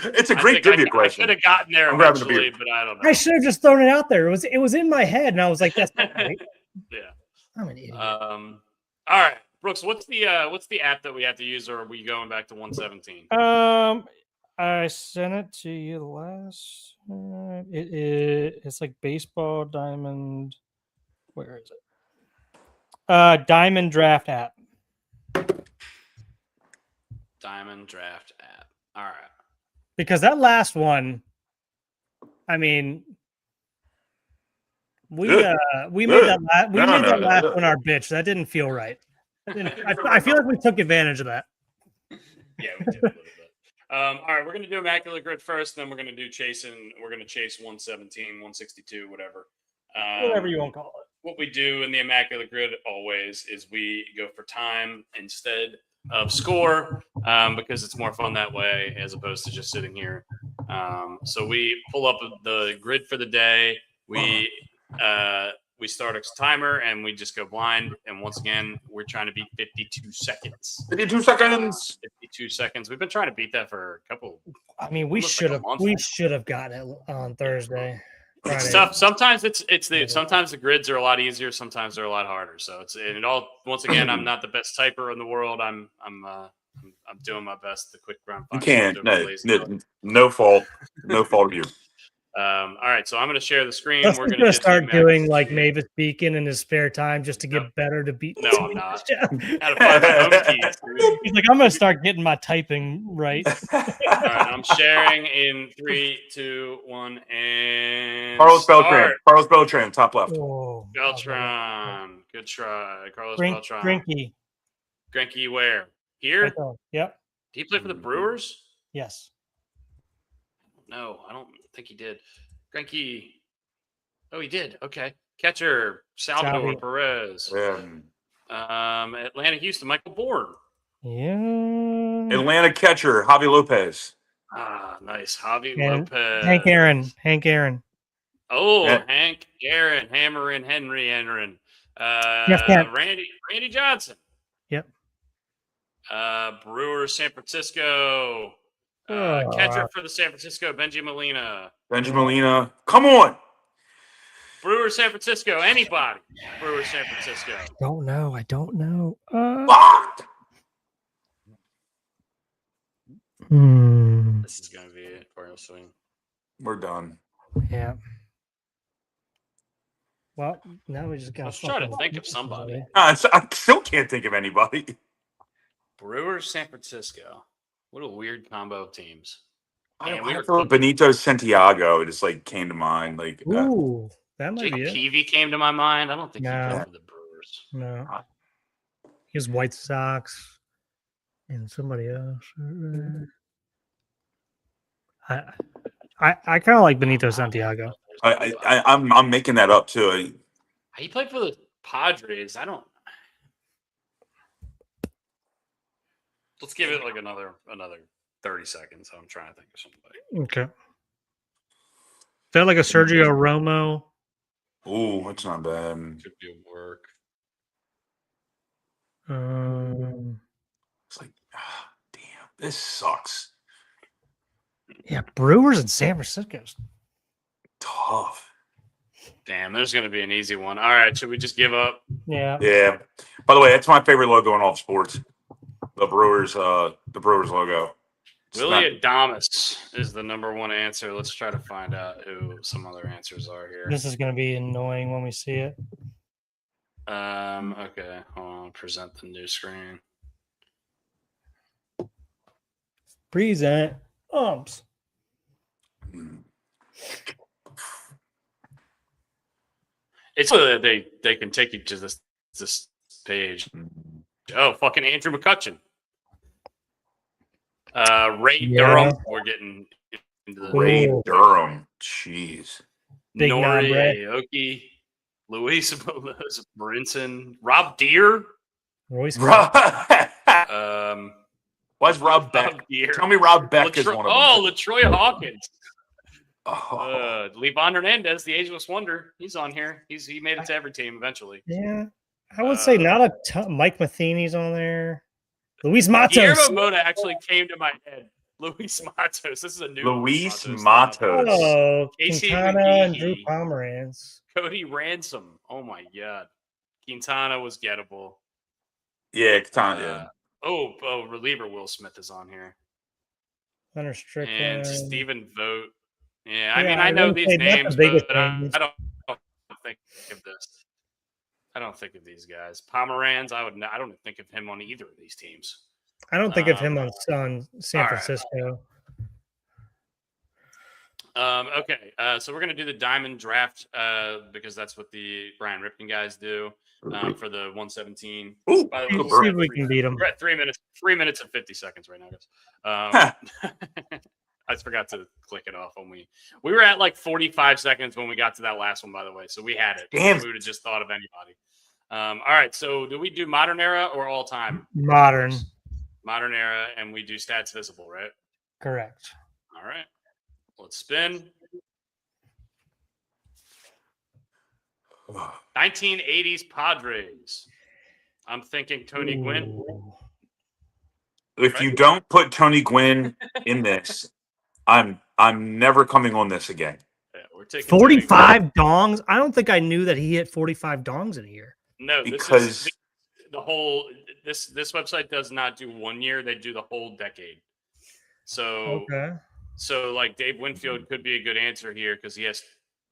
S1: It's a great trivia question.
S2: I should have gotten there eventually, but I don't know.
S3: I should have just thrown it out there. It was in my head, and I was like, "That's not right."
S2: Yeah.
S3: I'm an idiot.
S2: All right, Brooks. What's the app that we have to use, or are we going back to 117?
S3: I sent it to you the last time. It's like Baseball Diamond. Where is it? Diamond Draft app.
S2: Diamond Draft app. All right.
S3: Because that last one, I mean, we made that last one our bitch. That didn't feel right. I feel like we took advantage of that.
S2: Yeah, we did a little bit. All right, we're going to do Immaculate Grid first, then we're going to do we're going to chase 117, 162, whatever.
S3: Whatever you want to call it.
S2: What we do in the Immaculate Grid always is we go for time instead of score, because it's more fun that way as opposed to just sitting here. So we pull up the grid for the day. We start a timer and we just go blind. And once again, we're trying to beat 52 seconds.
S1: 52 seconds.
S2: 52 seconds. We've been trying to beat that for a couple.
S3: I mean, we should have gotten it on Thursday.
S2: It's tough. Sometimes sometimes the grids are a lot easier. Sometimes they're a lot harder. So once again, I'm not the best typer in the world. I'm doing my best. The quick ground.
S1: You can't. No fault. No fault of you.
S2: All right, so I'm going to share the screen.
S3: We're going to start doing like Mavis Beacon in in his spare time just to get better to beat.
S2: No, I'm not. How to find my home keys, dude.
S3: He's like, I'm going to start getting my typing right.
S2: All right, I'm sharing in 3, 2, 1, and
S1: Carlos Beltran. Carlos Beltran, top left.
S3: Oh,
S2: Beltran, good try. Carlos Beltran. Greinke where? Here?
S3: Right. Yep.
S2: Did he play for the Brewers?
S3: Yes.
S2: No, I don't think he did. Greinke. Oh, he did. Okay. Catcher, Salvador Perez.
S1: Yeah.
S2: Atlanta, Houston, Michael Bourne.
S3: Yeah.
S1: Atlanta catcher, Javi Lopez.
S2: Ah, nice. Javi Lopez.
S3: Hank Aaron.
S2: Oh, yeah. Hank Aaron. Henry Aaron. Randy Johnson.
S3: Yep.
S2: Brewers, San Francisco. Catcher for the San Francisco, Benji Molina.
S1: Come on.
S2: Brewers, San Francisco. Anybody. Brewers, San Francisco.
S3: I don't know.
S2: This is going to be it for us.
S1: We're done.
S3: Yeah. Well, now we just got.
S2: Let's try to think of somebody.
S1: I still can't think of anybody.
S2: Brewers, San Francisco. What a weird combo of teams.
S1: Benito Santiago, it just like came to mind. Like,
S3: ooh, that might
S2: Jake
S3: be it.
S2: Peavy came to my mind. I don't think he played for the Brewers.
S3: No, he was White Sox and somebody else. I kind of like Benito Santiago.
S1: I'm making that up too.
S2: He played for the Padres. I don't. Let's give it like another 30 seconds. I'm trying to think of somebody.
S3: Okay. Is that like a Sergio Romo?
S1: Ooh, that's not bad.
S2: Could do work.
S1: It's like, damn, this sucks.
S3: Yeah, Brewers and San Francisco's
S1: tough.
S2: Damn, there's going to be an easy one. All right, should we just give up?
S3: Yeah.
S1: Yeah. By the way, that's my favorite logo in all of sports. The Brewers logo.
S2: Willie Adames is the number one answer. Let's try to find out who some other answers are here.
S3: This is going to be annoying when we see it.
S2: Okay. Hold on. Present the new screen.
S3: Present.
S2: It's so that they can take you to this page. Oh, fucking Andrew McCutchen. Ray Durham. We're getting into the
S1: Ray Durham. Jeez.
S2: Nori Aoki. Luis Brinson. Rob Deere.
S3: Royce.
S1: Why is Rob Beck? Tell me Rob Beck is one of them.
S2: Oh, LaTroy Hawkins.
S1: Oh.
S2: Livan Hernandez, the ageless wonder. He's on here. He made it to every team eventually.
S3: Yeah. I would say not a ton. Mike Matheny's on there. Luis Matos.
S2: Guillermo Mota actually came to my head. Luis Matos. This is a new
S1: Luis Matos.
S3: Oh, Quintana and Drew Pomeranz.
S2: Cody Ransom. Oh my God. Quintana was gettable.
S1: Yeah, Quintana.
S2: Reliever Will Smith is on here.
S3: Hunter Strickland.
S2: And Stephen Vogt. Yeah, I mean, I know these names, but I don't think of this. I don't think of these guys. Pomeranz, I don't think of him on either of these teams.
S3: I don't think of him on San Francisco.
S2: Okay, so we're gonna do the diamond draft because that's what the Brian Ripken guys do for the 117.
S1: Ooh,
S2: By
S3: the way, see if we can beat them.
S2: We're at 3 minutes and 50 seconds right now, guys. I forgot to click it off when we were at like 45 seconds when we got to that last one, by the way. So we had it.
S1: Damn.
S2: We would have just thought of anybody. All right. So do we do modern era or all time?
S3: Modern
S2: era, and we do stats visible, right?
S3: Correct.
S2: All right. Let's spin. 1980s Padres. I'm thinking Tony Gwynn.
S1: If you don't put Tony Gwynn in this, I'm never coming on this again.
S2: Yeah, we're taking
S3: 45 dongs. I don't think I knew that he hit 45 dongs in a year.
S2: No,
S1: because
S2: the whole this website does not do 1 year; they do the whole decade. So like Dave Winfield could be a good answer here because he has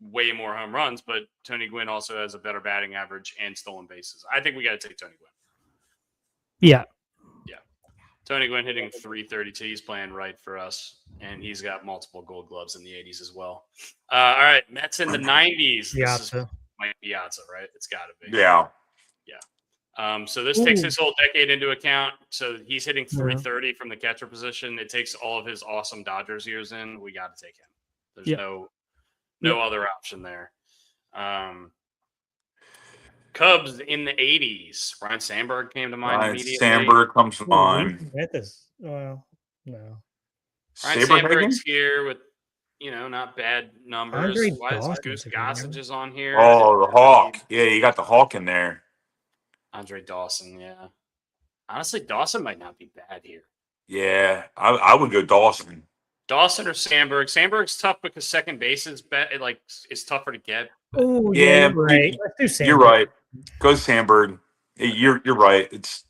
S2: way more home runs, but Tony Gwynn also has a better batting average and stolen bases. I think we got to take Tony Gwynn.
S3: Yeah.
S2: Tony Gwynn hitting 332. He's playing right for us, and he's got multiple Gold Gloves in the 80s as well. All right, Mets in the 90s.
S3: Piazza.
S2: Might be Piazza, right? It's got to be.
S1: Yeah.
S2: So this takes his whole decade into account. So he's hitting 330 from the catcher position. It takes all of his awesome Dodgers years in. We got to take him. There's no other option there. Cubs in the 80s. Ryan Sandberg came to mind immediately.
S1: Sandberg comes to mind.
S3: No.
S2: Ryan Sandberg's here with, not bad numbers. Why is Goose Gossage on here?
S1: Oh, the Hawk. Yeah, you got the Hawk in there.
S2: Andre Dawson, yeah. Honestly, Dawson might not be bad here.
S1: Yeah, I would go Dawson.
S2: Dawson or Sandberg. Sandberg's tough because second base is tougher to get.
S3: Oh, yeah, you're right. Let's do Sandberg.
S1: You're right. Go Sandberg. You're right. It's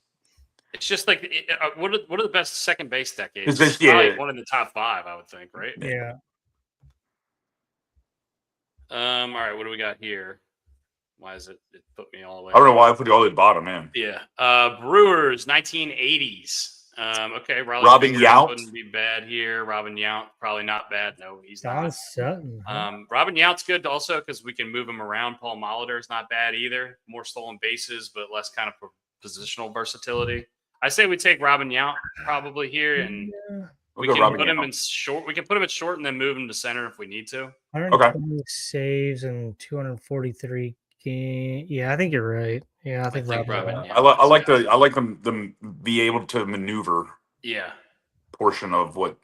S2: just like what are the best second base decades?
S1: It's
S2: probably one in the top 5, I would think, right?
S3: Yeah.
S2: All right, what do we got here? Why is it put me all the way?
S1: I don't know why I put you all the way at the bottom, man.
S2: Yeah. Brewers, 1980s. Okay,
S1: Robin Yount
S2: wouldn't be bad here. Robin Yount probably not bad. No, he's
S3: Don
S2: not.
S3: Sutton.
S2: Robin Yount's good also because we can move him around. Paul Molitor's not bad either. More stolen bases, but less kind of positional versatility. I say we take Robin Yount probably here, and we can put him in short. We can put him at short and then move him to center if we need to.
S3: 120 saves and 243 games. Yeah, I think you're right. Yeah, I think Robin.
S1: I like them be able to maneuver.
S2: Yeah.
S1: Portion of what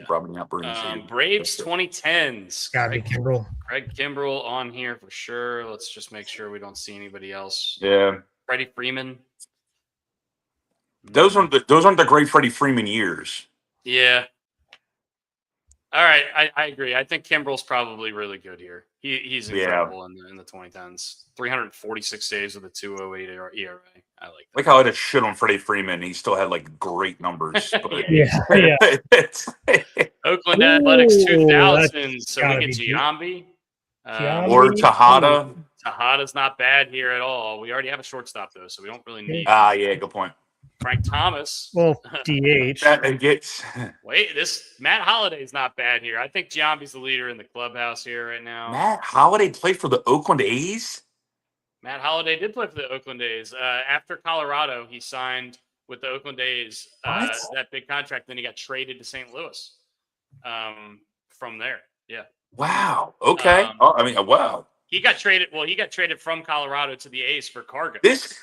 S1: Robin Yount brings.
S2: Braves 2010s.
S3: Gotta be Kimbrel.
S2: Craig Kimbrel on here for sure. Let's just make sure we don't see anybody else.
S1: Yeah.
S2: Freddie Freeman.
S1: Those aren't the great Freddie Freeman years.
S2: Yeah. All right, I agree. I think Kimbrel's probably really good here. He's incredible in the 2010s. 346 saves with a 2.08 ERA. I like that.
S1: Like how I had a shit on Freddie Freeman. He still had like great numbers. But
S3: yeah.
S2: Oakland Athletics 2000. So we get Giambi.
S1: Or Tejada.
S2: Tejada's not bad here at all. We already have a shortstop though, so we don't really need.
S1: Yeah, good point.
S2: Frank Thomas.
S3: Well, DH.
S2: Wait, this Matt Holliday's not bad here. I think Giambi's the leader in the clubhouse here right now.
S1: Matt Holliday played for the Oakland A's?
S2: Matt Holliday did play for the Oakland A's. After Colorado, he signed with the Oakland A's that big contract. Then he got traded to St. Louis from there. Yeah.
S1: Wow. Okay. Wow.
S2: He got traded. Well, he got traded from Colorado to the A's for Cargo.
S1: This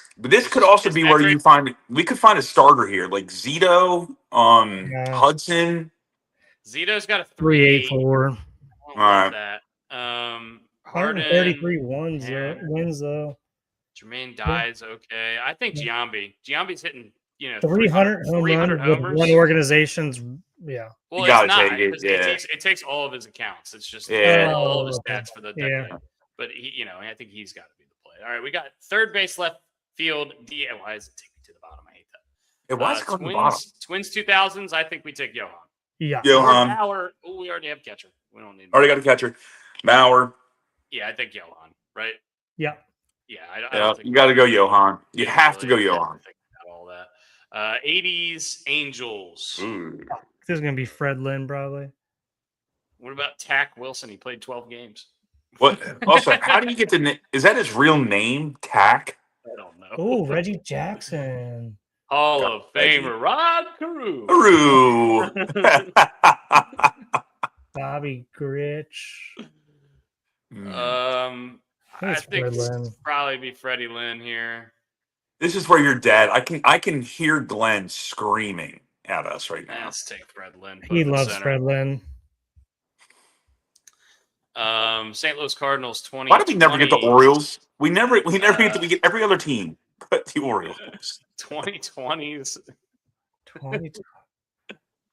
S1: could also be where you find. We could find a starter here, like Zito, Hudson.
S2: Zito's got a
S3: 3.84.
S2: All right. That. Harden,
S3: 33 wins though.
S2: Jermaine Dye's okay. I think Giambi's hitting
S3: 300 homers with one organization's. Yeah.
S2: Well, it's not. It takes all of his accounts. It's just all of his stats for the decade. Yeah. But I think he's got to be the play. All right, we got third base, left field. Why does it take me to the bottom? I hate that.
S1: Why is it going to the bottom?
S2: Twins 2000s. I think we take Johan.
S3: Yeah.
S1: Johan.
S2: Mauer. Oh, we already have catcher. We don't need.
S1: Already got a catcher. Mauer.
S2: Yeah, I think Johan. Right.
S3: Yeah.
S2: Yeah. I don't think
S1: you got to go Johan. You have to go Johan.
S2: All that. 80s Angels.
S1: Ooh.
S3: This is going to be Fred Lynn, probably.
S2: What about Tack Wilson? He played 12 games.
S1: What? Also, how do you get the name? Is that his real name, Tack?
S2: I don't know.
S3: Oh, Reggie Jackson.
S2: Hall of Famer Rod Carew.
S3: Bobby Grich.
S2: I think it's probably be Freddie Lynn here.
S1: This is where your dad. I can hear Glenn screaming at us right now.
S2: Let's take Fred Lynn.
S3: He loves Fred Lynn.
S2: St. Louis Cardinals 20.
S1: Why did we never get the Orioles? We never get we get every other team but the Orioles.
S2: 2020s.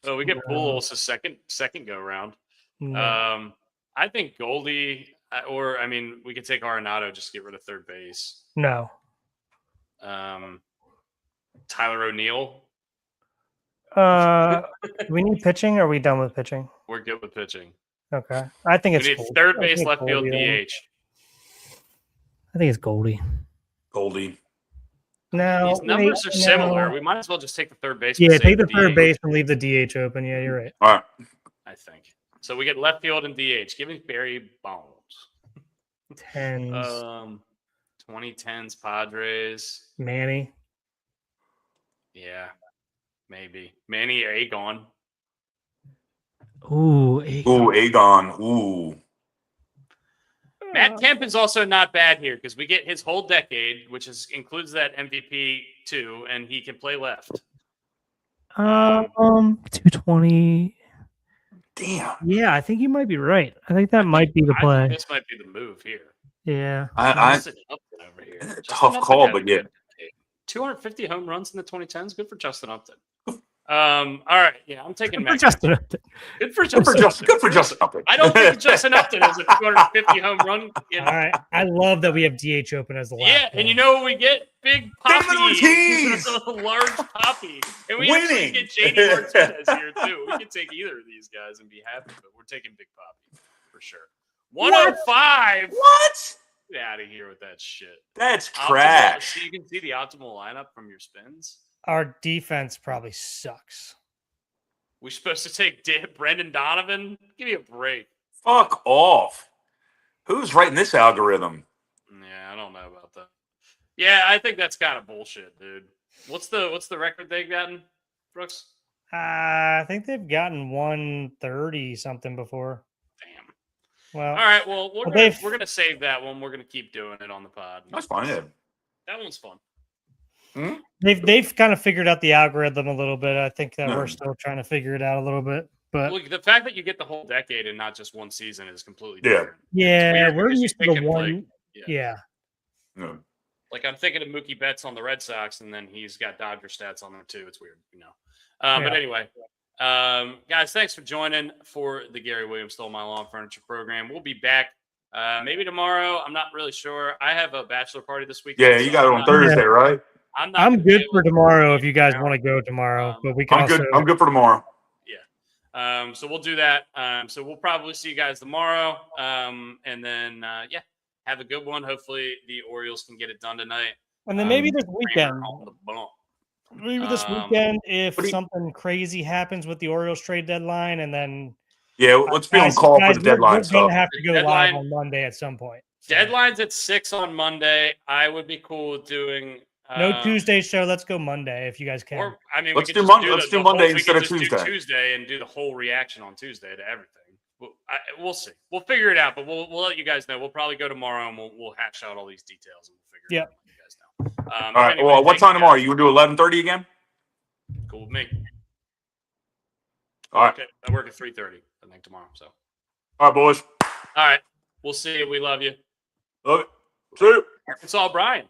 S2: Oh, we get Pujols a second go round.
S3: No.
S2: I think Goldie, we could take Arenado just to get rid of third base.
S3: No.
S2: Tyler O'Neill.
S3: Do we need pitching or are we done with pitching?
S2: We're good with pitching.
S3: Okay. I think it's
S2: we need third base, left field, DH.
S3: I think it's Goldie.
S2: Now, these numbers are similar. We might as well just take the third base.
S3: Yeah, take the third base and leave the DH open. Yeah, you're right.
S1: All right.
S2: I think. So we get left field and DH. Give me Barry Bonds.
S3: 10s.
S2: 2010s Padres.
S3: Manny.
S2: Yeah, maybe. Manny or Agon.
S3: Ooh,
S1: Agon. Ooh.
S2: Matt Kemp is also not bad here because we get his whole decade, which includes that MVP too, and he can play left.
S3: 220.
S1: Damn.
S3: Yeah, I think you might be right. I think that might be the play.
S2: This might be the move here.
S3: Yeah.
S2: Over here.
S1: Tough call, but yeah.
S2: 250 home runs in the 2010s. Good for Justin Upton. All right. Yeah, I'm taking Matt.
S3: Justin Upton.
S2: Good for Justin
S1: Upton.
S2: I don't think Justin Upton has a 250 home run.
S3: All right. I love that we have DH open as the last.
S2: Yeah, and you know what we get? Big Poppy. Large Poppy. And we actually get JD Martinez here too. We can take either of these guys and be happy, but we're taking Big Poppy for sure. 105.
S1: What?
S2: Get out of here with that shit.
S1: That's trash.
S2: So you can see the optimal lineup from your spins.
S3: Our defense probably sucks.
S2: We're supposed to take Brendan Donovan? Give me a break.
S1: Fuck off. Who's writing this algorithm?
S2: Yeah, I don't know about that. Yeah, I think that's kind of bullshit, dude. What's the record they've gotten, Brooks?
S3: I think they've gotten 130 something before.
S2: Damn.
S3: Well,
S2: all right. Well, we're gonna save that one. We're gonna keep doing it on the pod.
S1: That's fine. Yeah.
S2: That one's fun.
S1: Hmm?
S3: They've kind of figured out the algorithm a little bit. I think that we're still trying to figure it out a little bit. But
S2: the fact that you get the whole decade and not just one season is completely different.
S3: Yeah, we're used to the one. Yeah.
S1: No.
S2: Like I'm thinking of Mookie Betts on the Red Sox, and then he's got Dodger stats on there too. It's weird, But anyway, guys, thanks for joining for the Gary Williams Stole My Lawn Furniture program. We'll be back maybe tomorrow. I'm not really sure. I have a bachelor party this weekend.
S1: Yeah, you got it on Thursday, right?
S3: I'm good for tomorrow if you guys want to go tomorrow. But we can.
S1: I'm good for tomorrow.
S2: Yeah. So we'll do that. So we'll probably see you guys tomorrow. And then have a good one. Hopefully the Orioles can get it done tonight.
S3: And then maybe this weekend. Maybe this weekend, if something crazy happens with the Orioles trade deadline, and then
S1: let's be on call for the deadline.
S3: We're gonna have to go live on Monday at some point.
S2: So. Deadline's at 6 on Monday. I would be cool with doing.
S3: No Tuesday show. Let's go Monday if you guys can.
S2: Or,
S1: let's do Monday. Let's do Monday instead of Tuesday.
S2: Tuesday and do the whole reaction on Tuesday to everything. we'll see. We'll figure it out, but we'll let you guys know. We'll probably go tomorrow and we'll hash out all these details and we'll figure it out. You guys know.
S1: All right. Anyway, well, what time tomorrow? You gonna do 11:30 again?
S2: Cool with me.
S1: All right.
S2: Okay. I work at 3:30. I think tomorrow. So.
S1: All right, boys.
S2: All right. We'll see you. We love you.
S1: Love it. See you.
S2: It's all Brian.